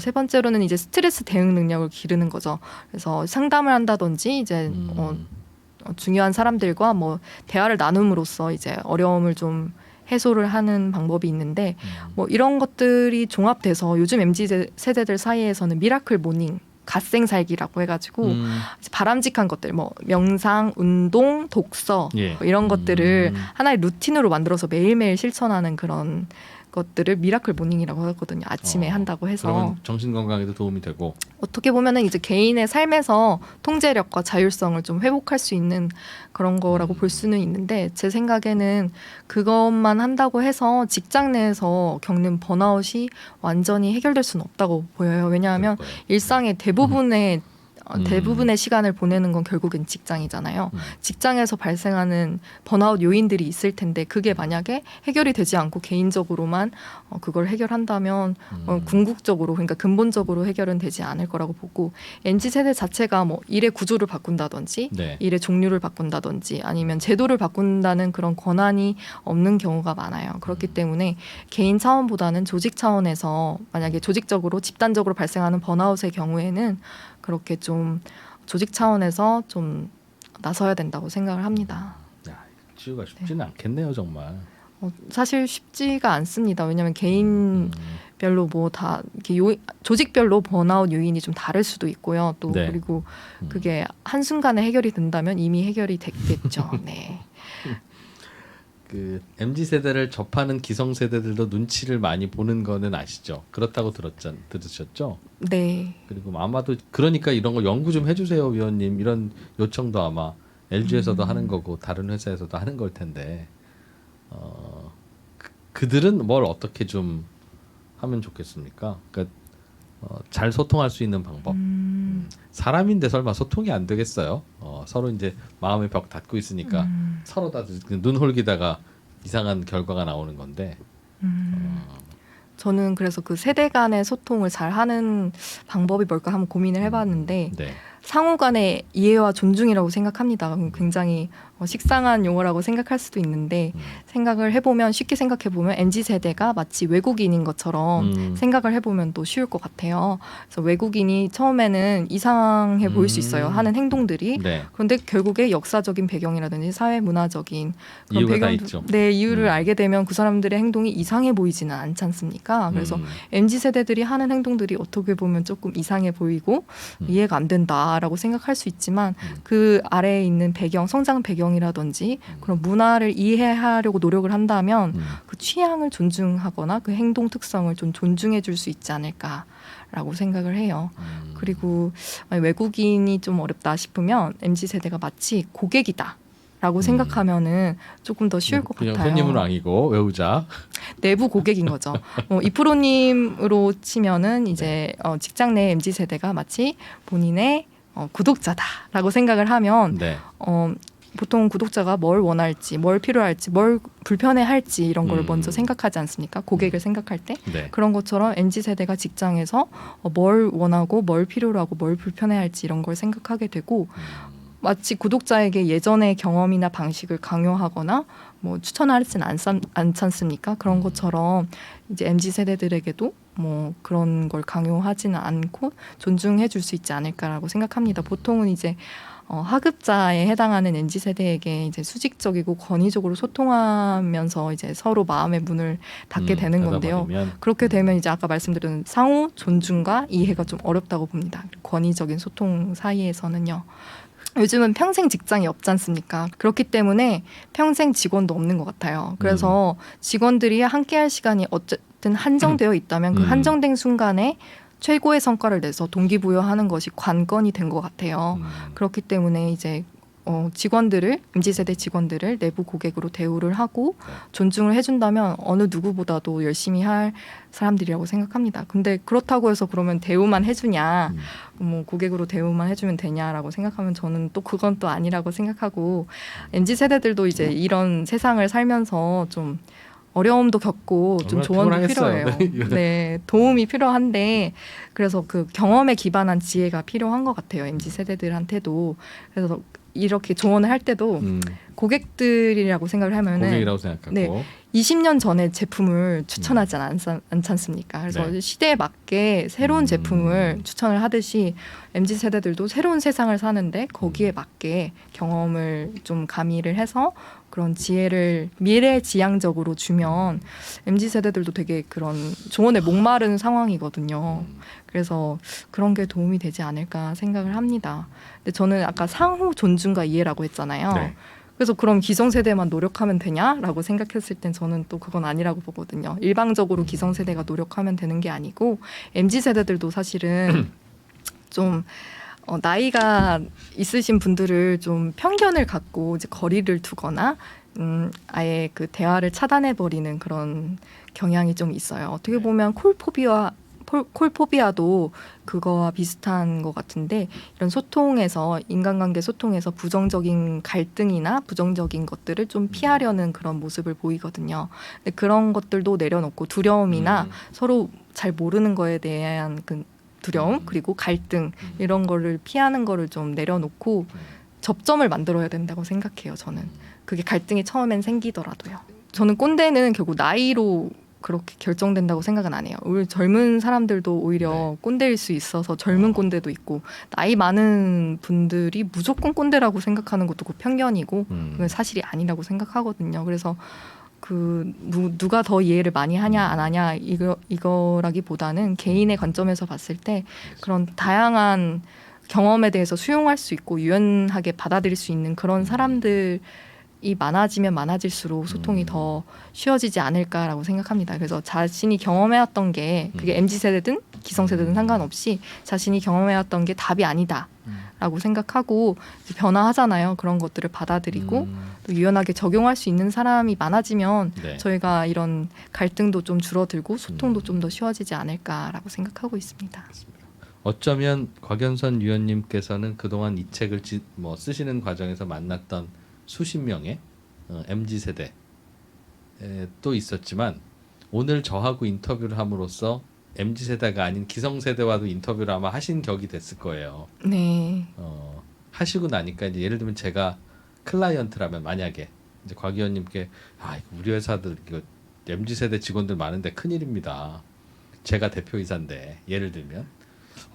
세 번째로는 이제 스트레스 대응 능력을 기르는 거죠. 그래서 상담을 한다든지 이제 중요한 사람들과 뭐 대화를 나눔으로써 이제 어려움을 좀 해소를 하는 방법이 있는데 뭐 이런 것들이 종합돼서 요즘 MZ 세대들 사이에서는 미라클 모닝 갓생 살기라고 해가지고 바람직한 것들 뭐 명상, 운동, 독서 예. 뭐 이런 것들을 하나의 루틴으로 만들어서 매일매일 실천하는 그런 것들을 미라클 모닝이라고 하거든요. 아침에 한다고 해서. 그러면 정신 건강에도 도움이 되고. 어떻게 보면은 이제 개인의 삶에서 통제력과 자율성을 좀 회복할 수 있는 그런 거라고 볼 수는 있는데 제 생각에는 그것만 한다고 해서 직장 내에서 겪는 번아웃이 완전히 해결될 수는 없다고 보여요. 왜냐하면 일상의 대부분의 시간을 보내는 건 결국엔 직장이잖아요. 직장에서 발생하는 번아웃 요인들이 있을 텐데 그게 만약에 해결이 되지 않고 개인적으로만 그걸 해결한다면 궁극적으로 그러니까 근본적으로 해결은 되지 않을 거라고 보고 MZ 세대 자체가 뭐 일의 구조를 바꾼다든지 네. 일의 종류를 바꾼다든지 아니면 제도를 바꾼다는 그런 권한이 없는 경우가 많아요. 그렇기 때문에 개인 차원보다는 조직 차원에서 만약에 조직적으로 집단적으로 발생하는 번아웃의 경우에는 그렇게 좀 조직 차원에서 좀 나서야 된다고 생각을 합니다. 야, 치유가 쉽지는 않겠네요, 정말. 사실 쉽지가 않습니다. 왜냐하면 개인별로 뭐 다 조직별로 번아웃 요인이 좀 다를 수도 있고요. 또 네. 그리고 그게 한 순간에 해결이 된다면 이미 해결이 됐겠죠. 네. 그 MZ 세대를 접하는 기성 세대들도 눈치를 많이 보는 거는 아시죠? 그렇다고 들으셨죠? 네. 그리고 아마도 그러니까 이런 거 연구 좀 해주세요, 위원님. 이런 요청도 아마 LG에서도 하는 거고 다른 회사에서도 하는 걸 텐데 그들은 뭘 어떻게 좀 하면 좋겠습니까? 그러니까 잘 소통할 수 있는 방법. 사람인데 설마 소통이 안 되겠어요? 서로 이제 마음의 벽 닫고 있으니까 서로 다 눈 홀기다가 이상한 결과가 나오는 건데. 저는 그래서 그 세대 간의 소통을 잘 하는 방법이 뭘까 한번 고민을 해봤는데 네. 상호 간의 이해와 존중이라고 생각합니다. 굉장히 식상한 용어라고 생각할 수도 있는데 생각을 해보면 쉽게 생각해보면 MZ세대가 마치 외국인인 것처럼 생각을 해보면 또 쉬울 것 같아요. 그래서 외국인이 처음에는 이상해 보일 수 있어요. 하는 행동들이. 네. 그런데 결국에 역사적인 배경이라든지 사회 문화적인 그런 이유가 다 배경도, 있죠. 네, 이유를 알게 되면 그 사람들의 행동이 이상해 보이지는 않지 않습니까? 그래서 MZ세대들이 하는 행동들이 어떻게 보면 조금 이상해 보이고 이해가 안 된다라고 생각할 수 있지만 그 아래에 있는 배경, 성장 배경이라든지 그런 문화를 이해하려고 노력을 한다면 그 취향을 존중하거나 그 행동 특성을 좀 존중해 줄 수 있지 않을까라고 생각을 해요. 그리고 외국인이 좀 어렵다 싶으면 MZ세대가 마치 고객이다. 라고 생각하면은 조금 더 쉬울 것 그냥 같아요. 손님은 아니고 외우자. 내부 고객인 거죠. 이프로님으로 치면은 이제 직장 내 MZ 세대가 마치 본인의 구독자다라고 생각을 하면 네. 보통 구독자가 뭘 원할지, 뭘 필요할지, 뭘 불편해할지 이런 걸 먼저 생각하지 않습니까? 고객을 생각할 때 네. 그런 것처럼 MZ 세대가 직장에서 뭘 원하고, 뭘 필요로 하고, 뭘 불편해할지 이런 걸 생각하게 되고. 마치 구독자에게 예전의 경험이나 방식을 강요하거나 뭐 추천하진 않지 않습니까? 그런 것처럼 이제 MZ 세대들에게도 뭐 그런 걸 강요하지는 않고 존중해 줄 수 있지 않을까라고 생각합니다. 보통은 이제 하급자에 해당하는 MZ 세대에게 이제 수직적이고 권위적으로 소통하면서 이제 서로 마음의 문을 닫게 되는 건데요. 닫아버리면. 그렇게 되면 이제 아까 말씀드린 상호 존중과 이해가 좀 어렵다고 봅니다. 권위적인 소통 사이에서는요. 요즘은 평생 직장이 없지 않습니까? 그렇기 때문에 평생 직원도 없는 것 같아요. 그래서 직원들이 함께할 시간이 어쨌든 한정되어 있다면 그 한정된 순간에 최고의 성과를 내서 동기부여하는 것이 관건이 된 것 같아요. 그렇기 때문에 이제 직원들을 MZ세대 직원들을 내부 고객으로 대우를 하고 존중을 해준다면 어느 누구보다도 열심히 할 사람들이라고 생각합니다. 근데 그렇다고 해서 그러면 대우만 해주냐, 뭐 고객으로 대우만 해주면 되냐라고 생각하면 저는 또 그건 또 아니라고 생각하고 MZ세대들도 이제 이런 세상을 살면서 좀 어려움도 겪고 좀 조언도 필요해요. 네, 도움이 필요한데 그래서 그 경험에 기반한 지혜가 필요한 것 같아요. MZ 세대들한테도. 그래서 이렇게 조언을 할 때도 고객들이라고 생각을 하면은 고객이라고 생각하고 네, 20년 전에 제품을 추천하지 않지 않습니까? 그래서 네. 시대에 맞게 새로운 제품을 추천을 하듯이 MZ 세대들도 새로운 세상을 사는데 거기에 맞게 경험을 좀 가미를 해서 그런 지혜를 미래지향적으로 주면 MZ 세대들도 되게 그런 조언에 목마른 상황이거든요. 그래서 그런 게 도움이 되지 않을까 생각을 합니다. 근데 저는 아까 상호 존중과 이해라고 했잖아요. 네. 그래서 그럼 기성세대만 노력하면 되냐라고 생각했을 땐 저는 또 그건 아니라고 보거든요. 일방적으로 기성세대가 노력하면 되는 게 아니고 MZ세대들도 사실은 좀 나이가 있으신 분들을 좀 편견을 갖고 이제 거리를 두거나 아예 그 대화를 차단해 버리는 그런 경향이 좀 있어요. 어떻게 보면 콜포비아도 그거와 비슷한 것 같은데 이런 소통에서 인간관계 소통에서 부정적인 갈등이나 부정적인 것들을 좀 피하려는 그런 모습을 보이거든요. 근데 그런 것들도 내려놓고 두려움이나 서로 잘 모르는 거에 대한 그 두려움 그리고 갈등 이런 거를 피하는 거를 좀 내려놓고 접점을 만들어야 된다고 생각해요. 저는 그게 갈등이 처음엔 생기더라도요. 저는 꼰대는 결국 나이로 그렇게 결정된다고 생각은 안 해요. 우리 젊은 사람들도 오히려 꼰대일 수 있어서 젊은 꼰대도 있고 나이 많은 분들이 무조건 꼰대라고 생각하는 것도 그 편견이고 그건 사실이 아니라고 생각하거든요. 그래서 그 누가 더 이해를 많이 하냐 안 하냐 이거라기보다는 개인의 관점에서 봤을 때 그런 다양한 경험에 대해서 수용할 수 있고 유연하게 받아들일 수 있는 그런 사람들이 많아지면 많아질수록 소통이 더 쉬워지지 않을까라고 생각합니다. 그래서 자신이 경험해왔던 게 그게 MZ세대든 기성세대든 상관없이 자신이 경험해왔던 게 답이 아니다라고 생각하고 이제 변화하잖아요. 그런 것들을 받아들이고 또 유연하게 적용할 수 있는 사람이 많아지면 저희가 이런 갈등도 좀 줄어들고 소통도 좀 더 쉬워지지 않을까라고 생각하고 있습니다. 어쩌면 곽연선 위원님께서는 그동안 이 책을 쓰시는 과정에서 만났던 수십 명의 MZ 세대 또 있었지만 오늘 저하고 인터뷰를 함으로써 MZ 세대가 아닌 기성 세대와도 인터뷰를 아마 하신 격이 됐을 거예요. 네. 하시고 나니까 이제 예를 들면 제가 클라이언트라면 만약에 이제 곽 의원님께 우리 회사들 이거 MZ 세대 직원들 많은데 큰일입니다. 제가 대표이사인데 예를 들면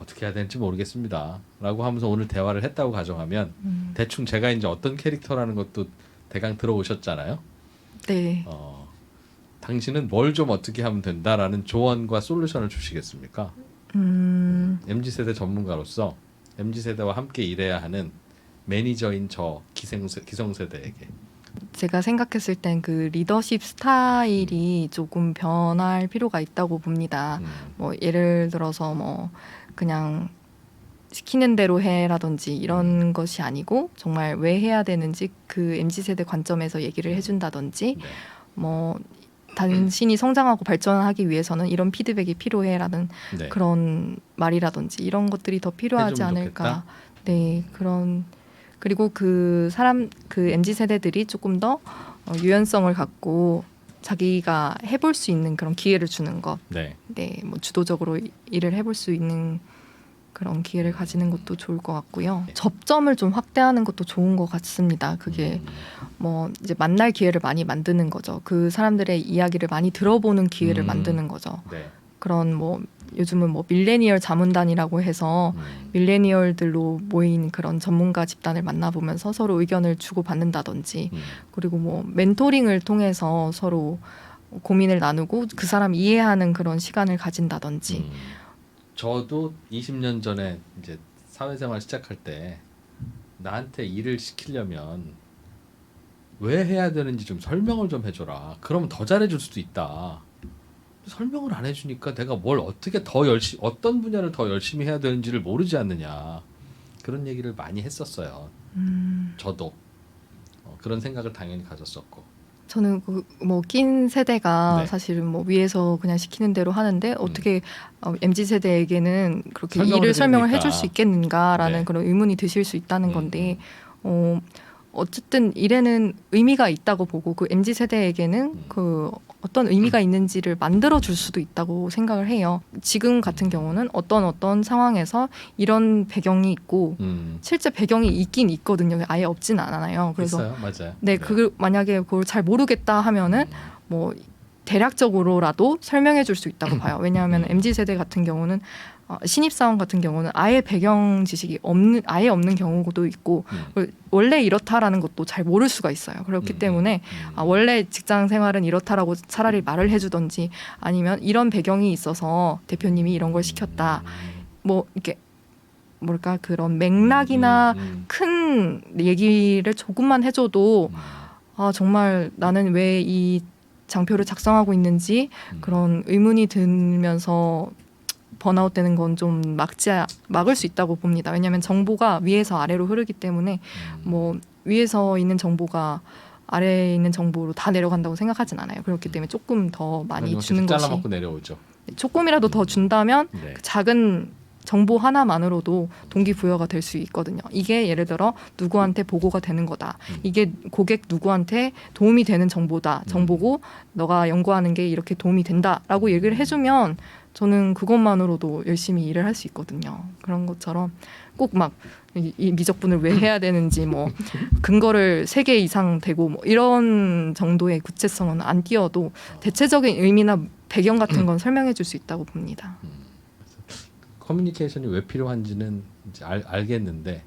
어떻게 해야 되는지 모르겠습니다. 라고 하면서 오늘 대화를 했다고 가정하면 대충 제가 이제 어떤 캐릭터라는 것도 대강 들어오셨잖아요. 네. 당신은 뭘 좀 어떻게 하면 된다라는 조언과 솔루션을 주시겠습니까? MZ세대 전문가로서 MZ세대와 함께 일해야 하는 매니저인 저 기성세대에게 제가 생각했을 땐 그 리더십 스타일이 조금 변할 필요가 있다고 봅니다. 뭐 예를 들어서 뭐 그냥 시키는 대로 해라든지 이런 것이 아니고 정말 왜 해야 되는지 그 MZ세대 관점에서 얘기를 해준다든지 뭐 당신이 성장하고 발전하기 위해서는 이런 피드백이 필요해라는 그런 말이라든지 이런 것들이 더 필요하지 않을까. 네, 그런 그리고 그 MZ 세대들이 조금 더 유연성을 갖고 자기가 해볼 수 있는 그런 기회를 주는 것. 네, 뭐 주도적으로 일을 해볼 수 있는 그런 기회를 가지는 것도 좋을 것 같고요. 접점을 좀 확대하는 것도 좋은 것 같습니다. 그게 뭐 이제 만날 기회를 많이 만드는 거죠. 그 사람들의 이야기를 많이 들어보는 기회를 만드는 거죠. 네. 그런 뭐 요즘은 뭐 밀레니얼 자문단이라고 해서 밀레니얼들로 모인 그런 전문가 집단을 만나보면서 서로 의견을 주고받는다든지 그리고 뭐 멘토링을 통해서 서로 고민을 나누고 그 사람 이해하는 그런 시간을 가진다든지 저도 20년 전에 이제 사회생활 시작할 때 나한테 일을 시키려면 왜 해야 되는지 좀 설명을 좀 해줘라. 그러면 더 잘해줄 수도 있다. 설명을 안 해주니까 내가 뭘 어떻게 더 열심히 어떤 분야를 더 열심히 해야 되는지를 모르지 않느냐. 그런 얘기를 많이 했었어요. 저도 그런 생각을 당연히 가졌었고. 저는 그 뭐 낀 세대가 네. 사실은 뭐 위에서 그냥 시키는 대로 하는데 어떻게 MZ 세대에게는 그렇게 설명을 일을 설명을 해드립니까? 해줄 수 있겠는가라는 네. 그런 의문이 드실 수 있다는 건데 어쨌든 일에는 의미가 있다고 보고 그 MZ 세대에게는 그 어떤 의미가 있는지를 만들어 줄 수도 있다고 생각을 해요. 지금 같은 경우는 어떤 상황에서 이런 배경이 있고 실제 배경이 있긴 있거든요. 아예 없진 않아요. 그래서 있어요, 맞아요. 네, 그 만약에 그걸 잘 모르겠다 하면은 뭐 대략적으로라도 설명해 줄 수 있다고 봐요. 왜냐하면 MZ 세대 같은 경우는 신입사원 같은 경우는 아예 배경 지식이 아예 없는 경우도 있고 원래 이렇다라는 것도 잘 모를 수가 있어요. 그렇기 때문에 원래 직장 생활은 이렇다라고 차라리 말을 해주던지 아니면 이런 배경이 있어서 대표님이 이런 걸 시켰다. 뭐 이렇게 뭘까 그런 맥락이나 큰 얘기를 조금만 해줘도 아 정말 나는 왜 이 장표를 작성하고 있는지 그런 의문이 들면서 번아웃 되는 건 좀 막을 수 있다고 봅니다. 왜냐하면 정보가 위에서 아래로 흐르기 때문에 뭐 위에서 있는 정보가 아래에 있는 정보로 다 내려간다고 생각하진 않아요. 그렇기 때문에 조금 더 많이 주는 것이 잘라먹고 내려오죠. 조금이라도 더 준다면 네. 그 작은 정보 하나만으로도 동기부여가 될 수 있거든요. 이게 예를 들어 누구한테 보고가 되는 거다. 이게 고객 누구한테 도움이 되는 정보고 너가 연구하는 게 이렇게 도움이 된다라고 얘기를 해주면 저는 그것만으로도 열심히 일을 할 수 있거든요. 그런 것처럼 꼭 막 이 미적분을 왜 해야 되는지 뭐 근거를 3개 이상 되고 뭐 이런 정도의 구체성은 안 띄어도 대체적인 의미나 배경 같은 건 설명해 줄 수 있다고 봅니다. 커뮤니케이션이 왜 필요한지는 이제 알겠는데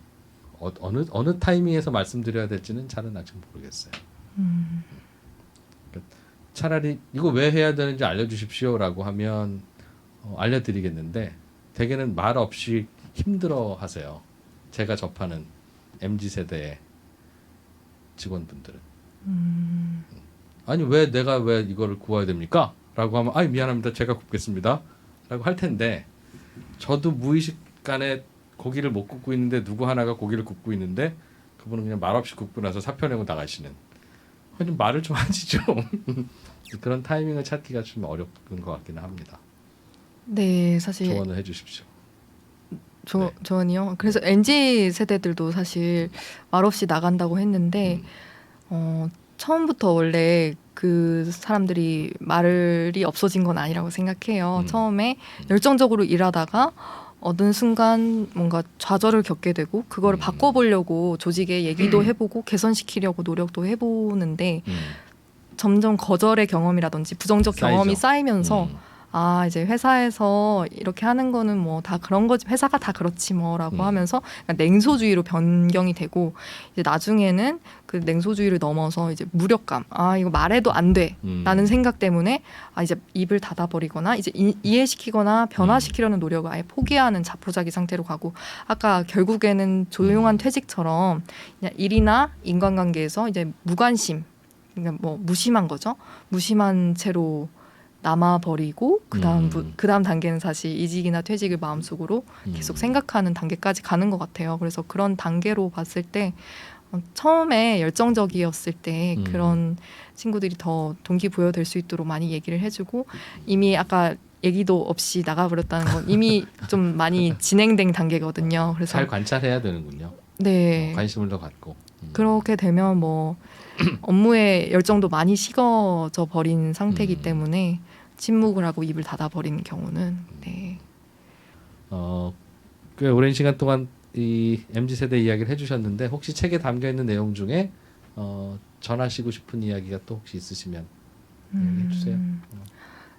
어느 타이밍에서 말씀드려야 될지는 잘은 아직 모르겠어요. 그러니까 차라리 이거 왜 해야 되는지 알려주십시오라고 하면 알려드리겠는데 대개는 말 없이 힘들어하세요. 제가 접하는 MZ 세대의 직원분들은 아니 왜 내가 왜 이거를 구워야 됩니까? 라고 하면 아이 미안합니다. 제가 굽겠습니다. 라고 할 텐데 저도 무의식간에 고기를 못 굽고 있는데 누구 하나가 고기를 굽고 있는데 그분은 그냥 말 없이 굽고 나서 사표 내고 나가시는 좀 말을 좀 하지 좀 그런 타이밍을 찾기가 좀 어려운 것 같기는 합니다. 네, 사실 조언을 해주십시오. 조언이요. 그래서 MZ 세대들도 사실 말없이 나간다고 했는데 처음부터 원래 그 사람들이 말이 없어진 건 아니라고 생각해요. 처음에 열정적으로 일하다가 어느 순간 뭔가 좌절을 겪게 되고 그거를 바꿔보려고 조직에 얘기도 해보고 개선시키려고 노력도 해보는데 점점 거절의 경험이라든지 부정적 경험이 쌓이면서 아 이제 회사에서 이렇게 하는 거는 뭐 다 그런 거지 회사가 다 그렇지 뭐라고 하면서 냉소주의로 변경이 되고 이제 나중에는 그 냉소주의를 넘어서 이제 무력감 아 이거 말해도 안 돼라는 생각 때문에 아 이제 입을 닫아버리거나 이제 이해시키거나 변화시키려는 노력을 아예 포기하는 자포자기 상태로 가고 아까 결국에는 조용한 퇴직처럼 그냥 일이나 인간관계에서 이제 무관심 그러니까 뭐 무심한 거죠 무심한 채로 남아버리고 그다음 단계는 사실 이직이나 퇴직을 마음속으로 계속 생각하는 단계까지 가는 것 같아요. 그래서 그런 단계로 봤을 때 처음에 열정적이었을 때 그런 친구들이 더 동기부여될 수 있도록 많이 얘기를 해주고 이미 아까 얘기도 없이 나가버렸다는 건 이미 좀 많이 진행된 단계거든요. 그래서 잘 관찰해야 되는군요. 네 관심을 더 갖고 그렇게 되면 뭐 업무의 열정도 많이 식어져 버린 상태이기 때문에 침묵을 하고 입을 닫아버리는 경우는 네. 꽤 오랜 시간 동안 이 MZ 세대 이야기를 해주셨는데 혹시 책에 담겨 있는 내용 중에 전하시고 싶은 이야기가 또 혹시 있으시면 얘기해 주세요.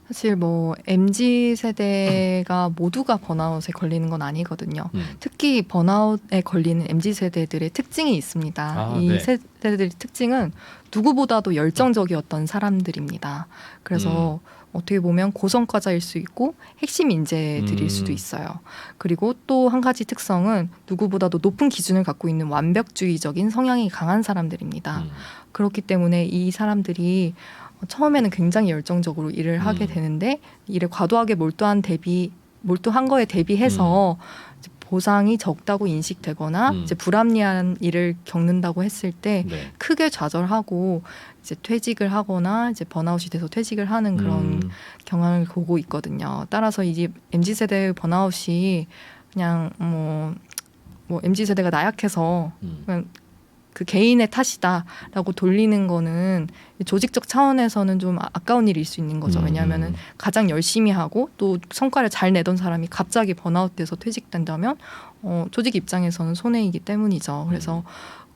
사실 뭐 MZ 세대가 모두가 번아웃에 걸리는 건 아니거든요. 특히 번아웃에 걸리는 MZ 세대들의 특징이 있습니다. 아, 이 네. 세대들의 특징은 누구보다도 열정적이었던 사람들입니다. 그래서 어떻게 보면 고성과자일 수 있고 핵심 인재들일 수도 있어요. 그리고 또 한 가지 특성은 누구보다도 높은 기준을 갖고 있는 완벽주의적인 성향이 강한 사람들입니다. 그렇기 때문에 이 사람들이 처음에는 굉장히 열정적으로 일을 하게 되는데 일에 과도하게 몰두한 거에 대비해서 이제 보상이 적다고 인식되거나 이제 불합리한 일을 겪는다고 했을 때 네. 크게 좌절하고 이제 퇴직을 하거나 이제 번아웃이 돼서 퇴직을 하는 그런 경향을 보고 있거든요. 따라서 이제 MZ 세대의 번아웃이 그냥 뭐 MZ 세대가 나약해서 그냥 그 개인의 탓이다라고 돌리는 거는 조직적 차원에서는 좀 아까운 일일 수 있는 거죠. 왜냐하면은 가장 열심히 하고 또 성과를 잘 내던 사람이 갑자기 번아웃돼서 퇴직된다면 조직 입장에서는 손해이기 때문이죠. 그래서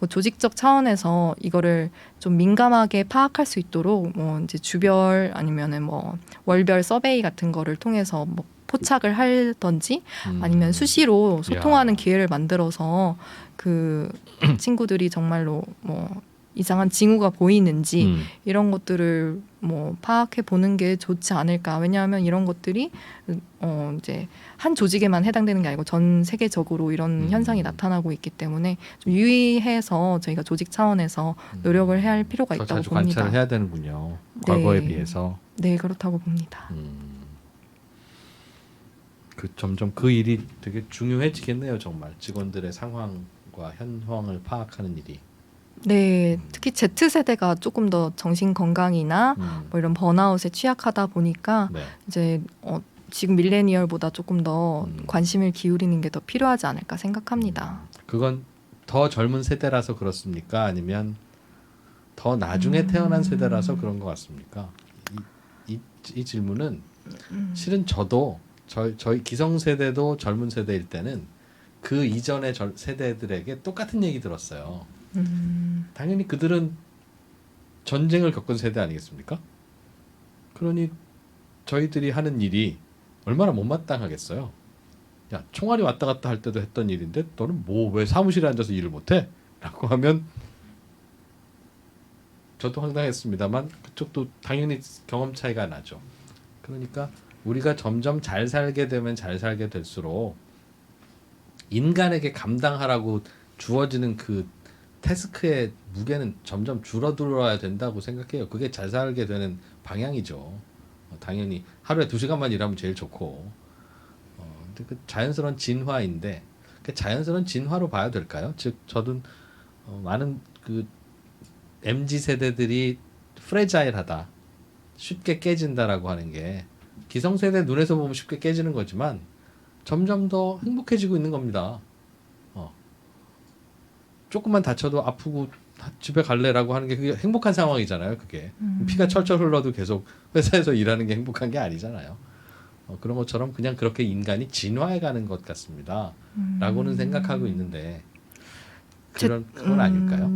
조직적 차원에서 이거를 좀 민감하게 파악할 수 있도록 뭐 이제 주별 아니면은 뭐 월별 서베이 같은 거를 통해서 뭐 포착을 하던지 아니면 수시로 소통하는 기회를 만들어서 그 친구들이 정말로 뭐 이상한 징후가 보이는지 이런 것들을 뭐 파악해 보는 게 좋지 않을까. 왜냐하면 이런 것들이 이제 한 조직에만 해당되는 게 아니고 전 세계적으로 이런 현상이 나타나고 있기 때문에 좀 유의해서 저희가 조직 차원에서 노력을 해야 할 필요가 더 있다고 자주 봅니다. 관찰을 해야 되는군요. 네. 과거에 비해서. 네, 그렇다고 봅니다. 점점 그 일이 되게 중요해지겠네요. 정말 직원들의 상황과 현황을 파악하는 일이. 네, 특히 Z세대가 조금 더 정신 건강이나 뭐 이런 번아웃에 취약하다 보니까 네. 이제 지금 밀레니얼보다 조금 더 관심을 기울이는 게 더 필요하지 않을까 생각합니다. 그건 더 젊은 세대라서 그렇습니까? 아니면 더 나중에 태어난 세대라서 그런 것 같습니까? 이 질문은 실은 저도 저희 기성세대도 젊은 세대일 때는 그 이전의 세대들에게 똑같은 얘기 들었어요. 당연히 그들은 전쟁을 겪은 세대 아니겠습니까? 그러니 저희들이 하는 일이 얼마나 못마땅하겠어요. 야, 총알이 왔다 갔다 할 때도 했던 일인데 너는 뭐 왜 사무실에 앉아서 일을 못해? 라고 하면 저도 황당했습니다만 그쪽도 당연히 경험 차이가 나죠. 그러니까 우리가 점점 잘 살게 되면 잘 살게 될수록 인간에게 감당하라고 주어지는 그 태스크의 무게는 점점 줄어들어야 된다고 생각해요. 그게 잘 살게 되는 방향이죠. 당연히 하루에 2시간만 일하면 제일 좋고 근데 그 자연스러운 진화인데 그 자연스러운 진화로 봐야 될까요? 즉 저도 많은 그 MZ 세대들이 프레자일하다, 쉽게 깨진다라고 하는 게 기성세대 눈에서 보면 쉽게 깨지는 거지만 점점 더 행복해지고 있는 겁니다. 조금만 다쳐도 아프고 집에 갈래라고 하는 게 그게 행복한 상황이잖아요. 그게 피가 철철 흘러도 계속 회사에서 일하는 게 행복한 게 아니잖아요. 그런 것처럼 그냥 그렇게 인간이 진화해가는 것 같습니다. 라고는 생각하고 있는데 그건 아닐까요?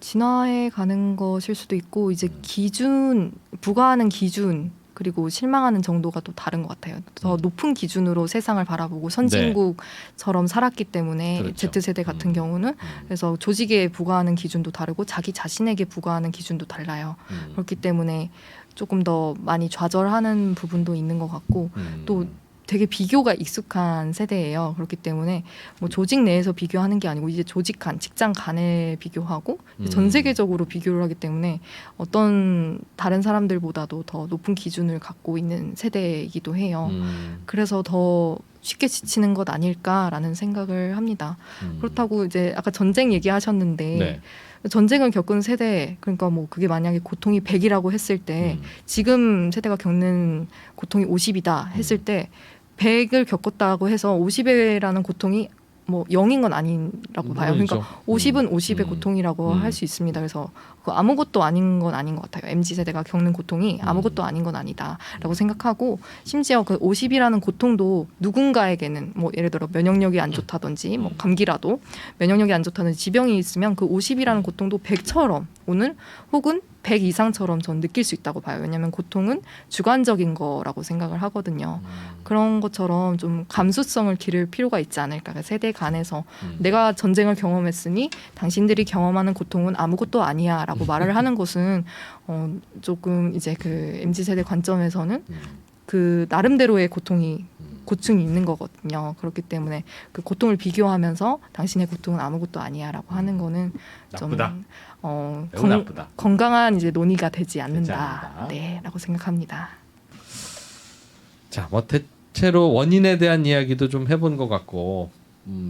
진화해 가는 것일 수도 있고 이제 기준 부과하는 기준 그리고 실망하는 정도가 또 다른 것 같아요. 더 높은 기준으로 세상을 바라보고 선진국처럼 살았기 때문에 그렇죠. Z세대 같은 경우는 그래서 조직에 부과하는 기준도 다르고 자기 자신에게 부과하는 기준도 달라요. 그렇기 때문에 조금 더 많이 좌절하는 부분도 있는 것 같고 또 되게 비교가 익숙한 세대예요. 그렇기 때문에 뭐 조직 내에서 비교하는 게 아니고 이제 조직 간, 직장 간에 비교하고 전 세계적으로 비교를 하기 때문에 어떤 다른 사람들보다도 더 높은 기준을 갖고 있는 세대이기도 해요. 그래서 더 쉽게 지치는 것 아닐까라는 생각을 합니다. 그렇다고 이제 아까 전쟁 얘기하셨는데 네. 전쟁을 겪은 세대 그러니까 뭐 그게 만약에 고통이 100이라고 했을 때 지금 세대가 겪는 고통이 50이다 했을 때 100을 겪었다고 해서 50이라는 고통이 뭐 0인 건 아니라고 봐요. 그러니까 50은 50의 고통이라고 할 수 있습니다. 그래서 그 아무것도 아닌 건 아닌 것 같아요. MZ세대가 겪는 고통이 아무것도 아닌 건 아니다라고 생각하고, 심지어 그 50이라는 고통도 누군가에게는 뭐 예를 들어 면역력이 안 좋다든지 뭐 감기라도 면역력이 안 좋다든지 지병이 있으면 그 50이라는 고통도 100처럼 오늘 혹은 100 이상처럼 전 느낄 수 있다고 봐요. 왜냐하면 고통은 주관적인 거라고 생각을 하거든요. 그런 것처럼 좀 감수성을 기를 필요가 있지 않을까. 그러니까 세대 간에서 내가 전쟁을 경험했으니 당신들이 경험하는 고통은 아무것도 아니야 라고 말을 하는 것은 조금 이제 그 MZ세대 관점에서는 그 나름대로의 고충이 있는 거거든요. 그렇기 때문에 그 고통을 비교하면서 당신의 고통은 아무것도 아니야라고 하는 거는 나쁘다. 좀 매우 나쁘다. 건강한 이제 논의가 되지 않는다. 않는다. 네라고 생각합니다. 자, 뭐 대체로 원인에 대한 이야기도 좀 해본 것 같고,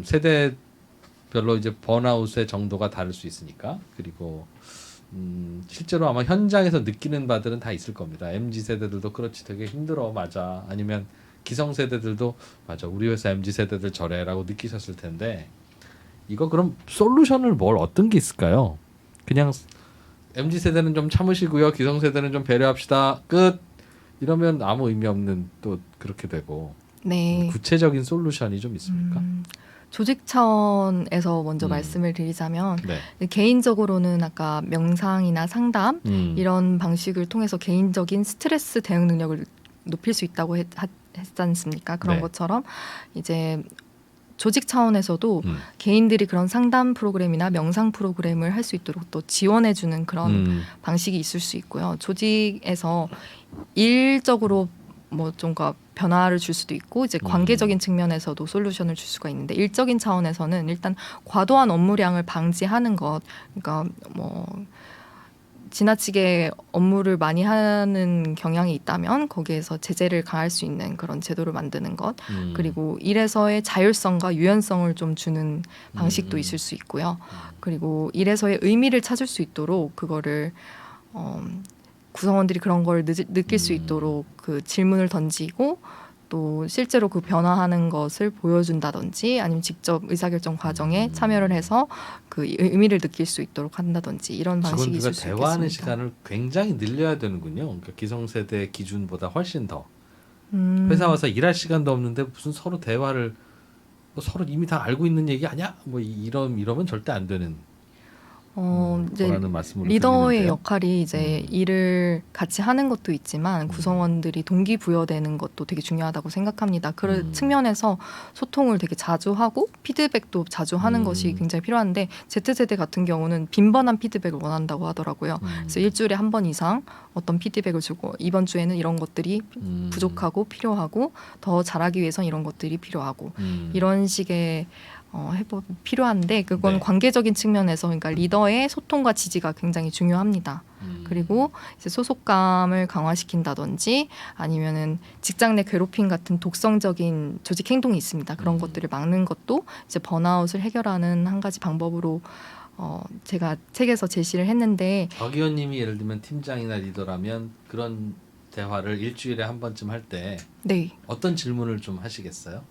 세대별로 이제 번아웃의 정도가 다를 수 있으니까, 그리고 실제로 아마 현장에서 느끼는 바들은 다 있을 겁니다. MZ 세대들도 그렇지, 되게 힘들어, 맞아. 아니면 기성 세대들도 맞아, 우리 회사 MZ 세대들 저래라고 느끼셨을 텐데, 이거 그럼 솔루션을 어떤 게 있을까요? 그냥 MZ 세대는 좀 참으시고요, 기성 세대는 좀 배려합시다, 끝. 이러면 아무 의미 없는 또 그렇게 되고. 네. 구체적인 솔루션이 좀 있습니까? 조직 차원에서 먼저 말씀을 드리자면, 네. 개인적으로는 아까 명상이나 상담 이런 방식을 통해서 개인적인 스트레스 대응 능력을 높일 수 있다고 했지 않습니까? 그런 네. 것처럼 이제 조직 차원에서도 개인들이 그런 상담 프로그램이나 명상 프로그램을 할 수 있도록 또 지원해주는 그런 방식이 있을 수 있고요. 조직에서 일적으로 뭐 좀가 변화를 줄 수도 있고, 이제 관계적인 측면에서도 솔루션을 줄 수가 있는데, 일적인 차원에서는 일단 과도한 업무량을 방지하는 것, 그러니까 뭐 지나치게 업무를 많이 하는 경향이 있다면 거기에서 제재를 가할 수 있는 그런 제도를 만드는 것, 그리고 일에서의 자율성과 유연성을 좀 주는 방식도 있을 수 있고요. 그리고 일에서의 의미를 찾을 수 있도록 그거를 구성원들이 그런 걸 느낄 수 있도록 그 질문을 던지고, 또 실제로 그 변화하는 것을 보여준다든지, 아니면 직접 의사결정 과정에 참여를 해서 그 의미를 느낄 수 있도록 한다든지, 이런 방식이 있을 수 있겠습니다. 대화하는 시간을 굉장히 늘려야 되는군요. 그러니까 기성세대 기준보다 훨씬 더. 회사 와서 일할 시간도 없는데 무슨 서로 대화를, 서로 이미 다 알고 있는 얘기 아니야? 뭐 이러면 절대 안 되는. 이제 말씀으로 리더의 들리는데요. 역할이 이제 일을 같이 하는 것도 있지만 구성원들이 동기부여되는 것도 되게 중요하다고 생각합니다. 그런 측면에서 소통을 되게 자주 하고 피드백도 자주 하는 것이 굉장히 필요한데, Z세대 같은 경우는 빈번한 피드백을 원한다고 하더라고요. 그래서 일주일에 한 번 이상 어떤 피드백을 주고, 이번 주에는 이런 것들이 부족하고 필요하고, 더 잘하기 위해서는 이런 것들이 필요하고, 이런 식의 필요한데, 그건 네. 관계적인 측면에서, 그러니까 리더의 소통과 지지가 굉장히 중요합니다. 그리고 이제 소속감을 강화시킨다든지, 아니면은 직장 내 괴롭힘 같은 독성적인 조직 행동이 있습니다. 그런 것들을 막는 것도 이제 번아웃을 해결하는 한 가지 방법으로 제가 책에서 제시를 했는데, 박 의원님이 예를 들면 팀장이나 리더라면 그런 대화를 일주일에 한 번쯤 할 때 네. 어떤 질문을 좀 하시겠어요?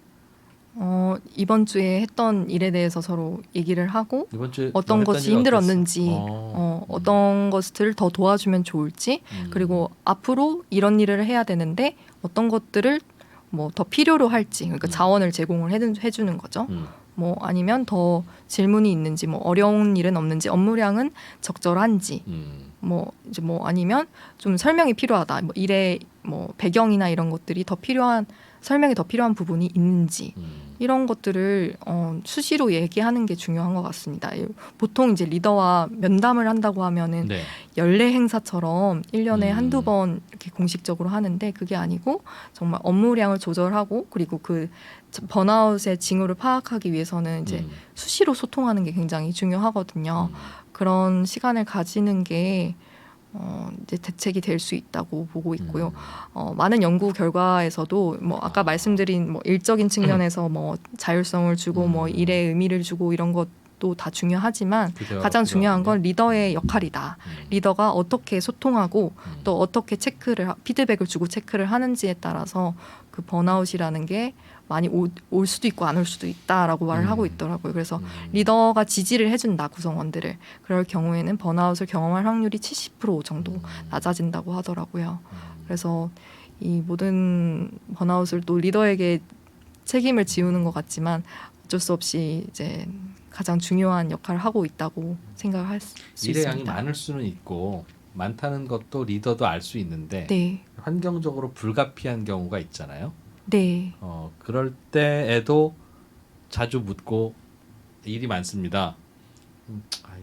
이번 주에 했던 일에 대해서 서로 얘기를 하고, 이번 주에 어떤 뭐 것이 했던 일이 힘들었는지, 어떤 것을 더 도와주면 좋을지, 그리고 앞으로 이런 일을 해야 되는데 어떤 것들을 뭐 더 필요로 할지, 그러니까 자원을 제공을 해주는 거죠. 뭐 아니면 더 질문이 있는지, 뭐 어려운 일은 없는지, 업무량은 적절한지, 뭐 이제 뭐 아니면 좀 설명이 필요하다, 뭐 일의 뭐 배경이나 이런 것들이 더 필요한, 설명이 더 필요한 부분이 있는지, 이런 것들을 수시로 얘기하는 게 중요한 것 같습니다. 보통 이제 리더와 면담을 한다고 하면은 네. 연례 행사처럼 1년에 한두 번 이렇게 공식적으로 하는데, 그게 아니고 정말 업무량을 조절하고, 그리고 그 번아웃의 징후를 파악하기 위해서는 이제 수시로 소통하는 게 굉장히 중요하거든요. 그런 시간을 가지는 게 이제 대책이 될 수 있다고 보고 있고요. 많은 연구 결과에서도 뭐 아까 말씀드린 뭐 일적인 측면에서 뭐 자율성을 주고 뭐 일에 의미를 주고 이런 것도 것도 다 중요하지만 그 대화가 가장 중요한 건 필요하군요. 리더의 역할이다. 리더가 어떻게 소통하고 또 어떻게 피드백을 주고 체크를 하는지에 따라서 그 번아웃이라는 게 많이 올 수도 있고 안 올 수도 있다라고 말을 하고 있더라고요. 그래서 리더가 지지를 해준다 구성원들을. 그럴 경우에는 번아웃을 경험할 확률이 70% 정도 낮아진다고 하더라고요. 그래서 이 모든 번아웃을 또 리더에게 책임을 지우는 것 같지만 어쩔 수 없이 이제 가장 중요한 역할을 하고 있다고 생각할 수 일의 양이 있습니다. 많을 수는 있고 많다는 것도 리더도 알 수 있는데 네, 환경적으로 불가피한 경우가 있잖아요. 네, 그럴 때에도 자주 묻고 일이 많습니다.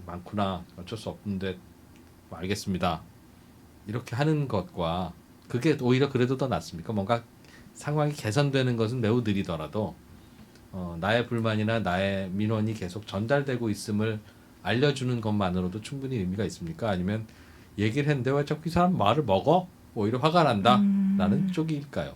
많구나. 어쩔 수 없는데 뭐 알겠습니다. 이렇게 하는 것과 그게 오히려 그래도 더 낫습니까? 뭔가 상황이 개선되는 것은 매우 느리더라도 나의 불만이나 나의 민원이 계속 전달되고 있음을 알려주는 것만으로도 충분히 의미가 있습니까? 아니면 얘기를 했는데 왜 자꾸 이 사람 말을 먹어? 오히려 화가 난다라는 쪽일까요?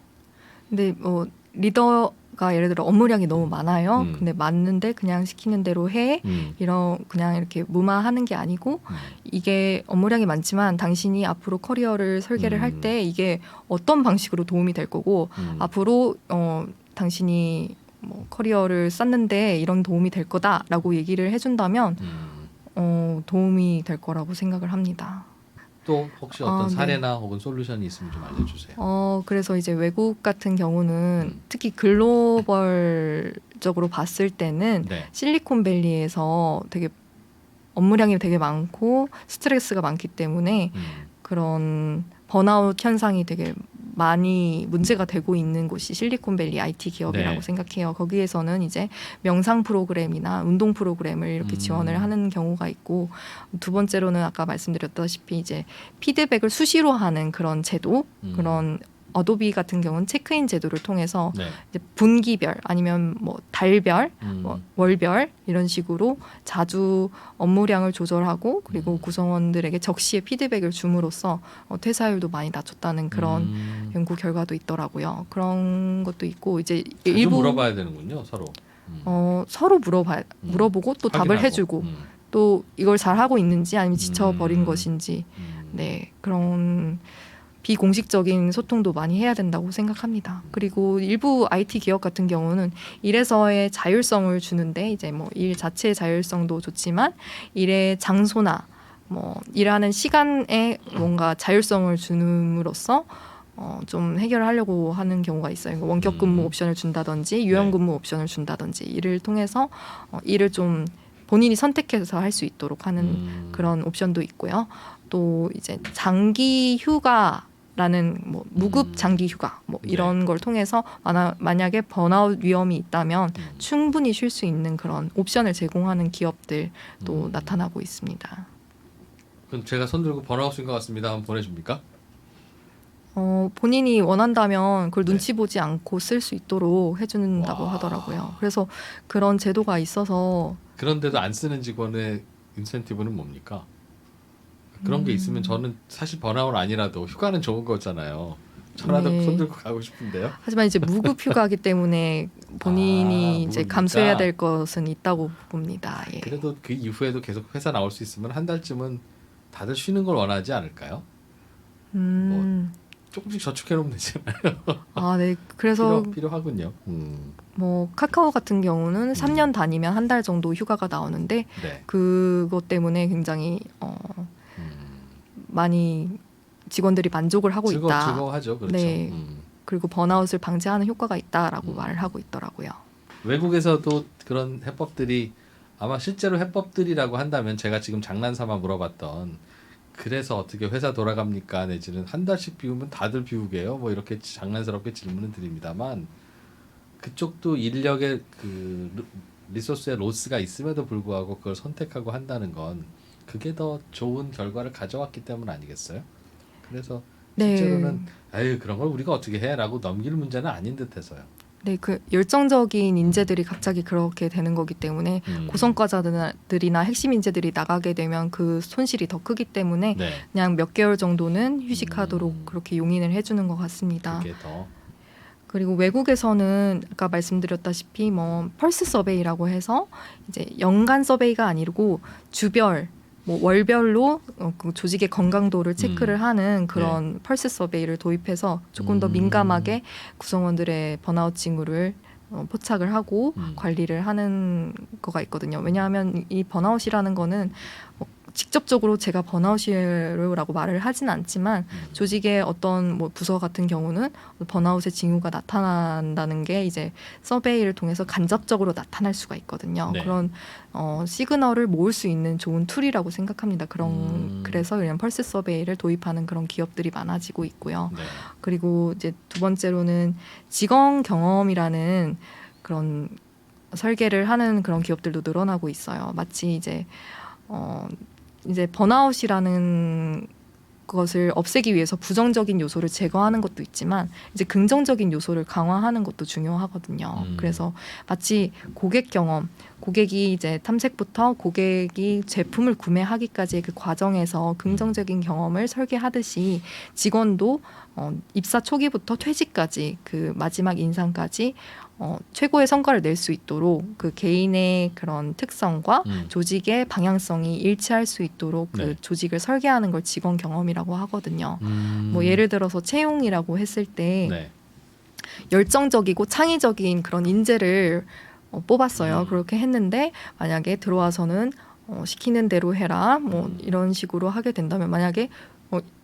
근데 뭐 리더가 예를 들어 업무량이 너무 많아요. 근데 맞는데 그냥 시키는 대로 해. 그냥 이렇게 무마하는 게 아니고 이게 업무량이 많지만 당신이 앞으로 커리어를 설계를 할 때 이게 어떤 방식으로 도움이 될 거고 앞으로 당신이 뭐 커리어를 쌓는데 이런 도움이 될 거다라고 얘기를 해준다면 도움이 될 거라고 생각을 합니다. 또 혹시 어떤 네. 사례나 혹은 솔루션이 있으면 좀 알려주세요. 그래서 이제 외국 같은 경우는 음. 특히 글로벌적으로 봤을 때는 네. 실리콘밸리에서 되게 업무량이 되게 많고 스트레스가 많기 때문에 그런 번아웃 현상이 되게 많이 문제가 되고 있는 곳이 실리콘밸리 IT 기업이라고 네. 생각해요. 거기에서는 이제 명상 프로그램이나 운동 프로그램을 이렇게 지원을 하는 경우가 있고 두 번째로는 아까 말씀드렸다시피 이제 피드백을 수시로 하는 그런 제도 그런 어도비 같은 경우는 체크인 제도를 통해서 네. 이제 분기별 아니면 뭐 달별, 뭐 월별 이런 식으로 자주 업무량을 조절하고 그리고 구성원들에게 적시에 피드백을 줌으로써 퇴사율도 많이 낮췄다는 그런 연구 결과도 있더라고요. 그런 것도 있고 이제 자주 일부 물어봐야 되는군요, 서로. 서로 물어보고 또 답을 확인하고. 해주고 또 이걸 잘 하고 있는지 아니면 지쳐버린 것인지 네 그런 비공식적인 소통도 많이 해야 된다고 생각합니다. 그리고 일부 IT 기업 같은 경우는 일에서의 자율성을 주는데 이제 뭐 일 자체의 자율성도 좋지만 일의 장소나 뭐 일하는 시간에 뭔가 자율성을 주는으로써 좀 해결하려고 하는 경우가 있어요. 원격 근무 옵션을 준다든지 유연 근무 옵션을 준다든지 이를 통해서 일을 좀 본인이 선택해서 할 수 있도록 하는 그런 옵션도 있고요. 또 이제 장기 휴가라는 뭐 무급 장기 휴가 뭐 이런 걸 통해서 만약에 번아웃 위험이 있다면 충분히 쉴 수 있는 그런 옵션을 제공하는 기업들도 나타나고 있습니다. 그럼 제가 손 들고 번아웃인 것 같습니다. 한번 보내줍니까? 본인이 원한다면 그걸 네. 눈치 보지 않고 쓸 수 있도록 해준다고 하더라고요. 그래서 그런 제도가 있어서 그런데도 안 쓰는 직원의 인센티브는 뭡니까? 그런 게 있으면 저는 사실 번아웃 아니라도 휴가는 좋은 거잖아요. 저라도 네. 손 들고 가고 싶은데요. 하지만 이제 무급 휴가이기 때문에 본인이 이제 무급이니까. 감수해야 될 것은 있다고 봅니다. 예. 그래도 그 이후에도 계속 회사 나올 수 있으면 한 달쯤은 다들 쉬는 걸 원하지 않을까요? 조금씩 저축해 놓으면 되잖아요. 네. 그래서 필요하군요. 뭐 카카오 같은 경우는 3년 다니면 한 달 정도 휴가가 나오는데 네. 그것 때문에 굉장히 많이 직원들이 만족을 하고 있다. 즐거워하죠. 그렇죠. 네. 그리고 번아웃을 방지하는 효과가 있다라고 말을 하고 있더라고요. 외국에서도 그런 해법들이 아마 실제로 해법들이라고 한다면 제가 지금 장난삼아 물어봤던 그래서 어떻게 회사 돌아갑니까 내지는 한 달씩 비우면 다들 비우게요 뭐 이렇게 장난스럽게 질문을 드립니다만 그쪽도 인력의 그 리소스의 로스가 있음에도 불구하고 그걸 선택하고 한다는 건 그게 더 좋은 결과를 가져왔기 때문 아니겠어요? 그래서 실제로는 에이 그런 걸 우리가 어떻게 해라고 넘길 문제는 아닌 듯해서요. 네, 그 열정적인 인재들이 갑자기 그렇게 되는 거기 때문에 고성과자들이나 핵심 인재들이 나가게 되면 그 손실이 더 크기 때문에 네. 그냥 몇 개월 정도는 휴식하도록 그렇게 용인을 해주는 것 같습니다. 그게 더 그리고 외국에서는 아까 말씀드렸다시피 뭐 펄스 서베이라고 해서 이제 연간 서베이가 아니고 주별 뭐 월별로 그 조직의 건강도를 체크를 하는 그런 펄스 서베이를 도입해서 조금 더 민감하게 구성원들의 번아웃 징후를 포착을 하고 관리를 하는 거가 있거든요. 왜냐하면 이 번아웃이라는 거는 직접적으로 제가 번아웃이라고 말을 하진 않지만 조직의 어떤 뭐 부서 같은 경우는 번아웃의 징후가 나타난다는 게 이제 서베이를 통해서 간접적으로 나타날 수가 있거든요. 네. 그런 시그널을 모을 수 있는 좋은 툴이라고 생각합니다. 그래서 그냥 펄스 서베이를 도입하는 그런 기업들이 많아지고 있고요. 네. 그리고 이제 두 번째로는 직원 경험이라는 그런 설계를 하는 그런 기업들도 늘어나고 있어요. 마치 이제 번아웃이라는 것을 없애기 위해서 부정적인 요소를 제거하는 것도 있지만 이제 긍정적인 요소를 강화하는 것도 중요하거든요. 그래서 마치 고객 경험, 고객이 이제 탐색부터 고객이 제품을 구매하기까지의 그 과정에서 긍정적인 경험을 설계하듯이 직원도 입사 초기부터 퇴직까지 그 마지막 인상까지 최고의 성과를 낼 수 있도록 그 개인의 그런 특성과 조직의 방향성이 일치할 수 있도록 그 네. 조직을 설계하는 걸 직원 경험이라고 하거든요. 뭐 예를 들어서 채용이라고 했을 때 네. 열정적이고 창의적인 그런 인재를 뽑았어요. 그렇게 했는데 만약에 들어와서는 시키는 대로 해라 뭐 이런 식으로 하게 된다면 만약에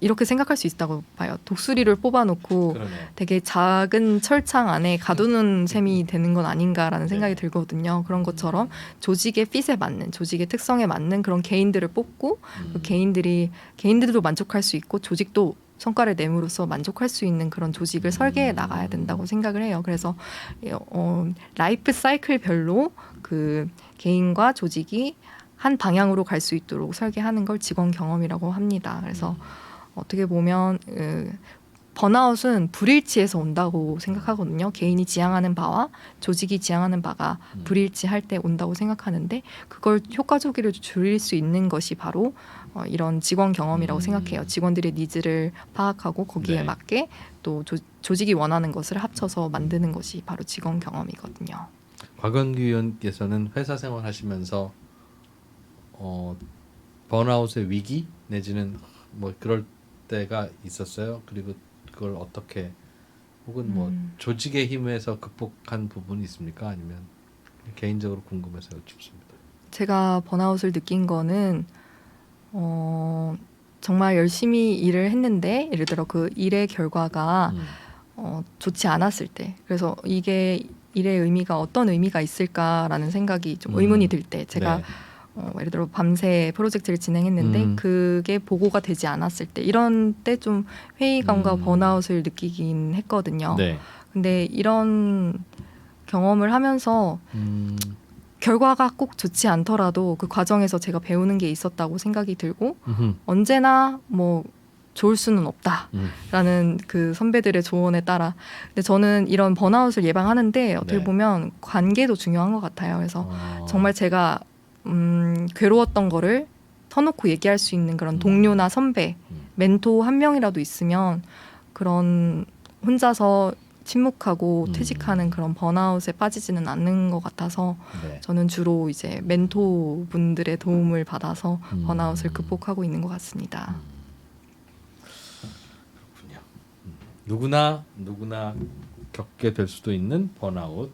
이렇게 생각할 수 있다고 봐요. 독수리를 뽑아놓고 그러네. 되게 작은 철창 안에 가두는 셈이 되는 건 아닌가라는 생각이 네. 들거든요. 그런 것처럼 조직의 핏에 맞는, 조직의 특성에 맞는 그런 개인들을 뽑고 그 개인들도 만족할 수 있고 조직도 성과를 내므로써 만족할 수 있는 그런 조직을 설계해 나가야 된다고 생각을 해요. 그래서 라이프 사이클별로 그 개인과 조직이 한 방향으로 갈 수 있도록 설계하는 걸 직원 경험이라고 합니다. 그래서 어떻게 보면 번아웃은 불일치에서 온다고 생각하거든요. 개인이 지향하는 바와 조직이 지향하는 바가 불일치할 때 온다고 생각하는데 그걸 효과적으로 줄일 수 있는 것이 바로 이런 직원 경험이라고 생각해요. 직원들의 니즈를 파악하고 거기에 네. 맞게 또 조직이 원하는 것을 합쳐서 만드는 것이 바로 직원 경험이거든요. 곽원규 의원께서는 회사 생활하시면서 번아웃의 위기 내지는 뭐 그럴 때가 있었어요. 그리고 그걸 어떻게 혹은 뭐 조직의 힘에서 극복한 부분이 있습니까? 아니면 개인적으로 궁금해서 여쭙습니다. 제가 번아웃을 느낀 거는 정말 열심히 일을 했는데 예를 들어 그 일의 결과가 좋지 않았을 때 그래서 이게 일의 의미가 어떤 의미가 있을까라는 생각이 좀 의문이 들 때 제가 네. 예를 들어 밤새 프로젝트를 진행했는데 그게 보고가 되지 않았을 때 이런 때 좀 회의감과 번아웃을 느끼긴 했거든요. 네. 근데 이런 경험을 하면서 결과가 꼭 좋지 않더라도 그 과정에서 제가 배우는 게 있었다고 생각이 들고 언제나 뭐 좋을 수는 없다라는 그 선배들의 조언에 따라 근데 저는 이런 번아웃을 예방하는데 어떻게 네. 보면 관계도 중요한 것 같아요. 그래서 정말 제가 괴로웠던 거를 터놓고 얘기할 수 있는 그런 동료나 선배, 멘토 한 명이라도 있으면 그런 혼자서 침묵하고 퇴직하는 그런 번아웃에 빠지지는 않는 것 같아서 네. 저는 주로 이제 멘토 분들의 도움을 받아서 번아웃을 극복하고 있는 것 같습니다. 그렇군요. 누구나 겪게 될 수도 있는 번아웃.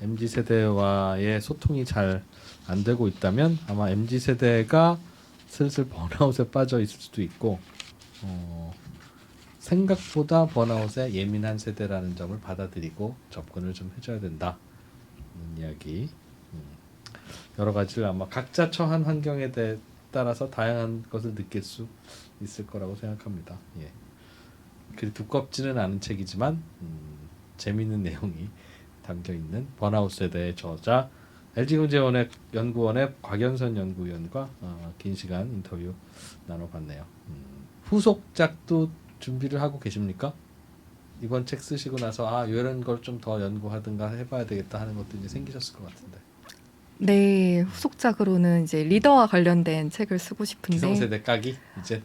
MZ 세대와의 소통이 잘 안 되고 있다면 아마 MZ 세대가 슬슬 번아웃에 빠져 있을 수도 있고 생각보다 번아웃에 예민한 세대라는 점을 받아들이고 접근을 좀 해줘야 된다는 이야기. 여러 가지를 아마 각자 처한 환경에 따라서 다양한 것을 느낄 수 있을 거라고 생각합니다. 예. 그리 두껍지는 않은 책이지만 재미있는 내용이 담겨 있는 번아웃 세대의 저자 LG경제연구원의 곽연선 연구위원과 긴 시간 인터뷰 나눠봤네요. 후속작도 준비를 하고 계십니까? 이번 책 쓰시고 나서 이런 걸 좀 더 연구하든가 해봐야 되겠다 하는 것도 이제 생기셨을 것 같은데. 네, 후속작으로는 이제 리더와 관련된 책을 쓰고 싶은데 기성세대 까기 이제.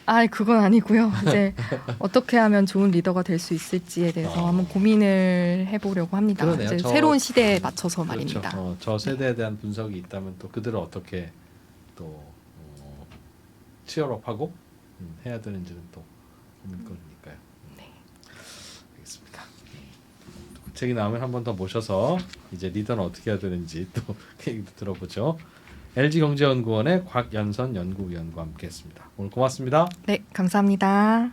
아, 그건 아니고요. 이제 어떻게 하면 좋은 리더가 될 수 있을지에 대해서 한번 고민을 해보려고 합니다. 그러네요. 이제 새로운 시대에 맞춰서 그렇죠. 말입니다. 저 세대에 대한 분석이 있다면 또 그들을 어떻게 또 치열업하고 해야 되는지는 또 고민거리니까요. 네. 알겠습니다. 그 책이 나오면 한 번 더 모셔서 이제 리더는 어떻게 해야 되는지 또 얘기도 들어보죠. LG경제연구원의 곽연선 연구위원과 함께했습니다. 오늘 고맙습니다. 네, 감사합니다.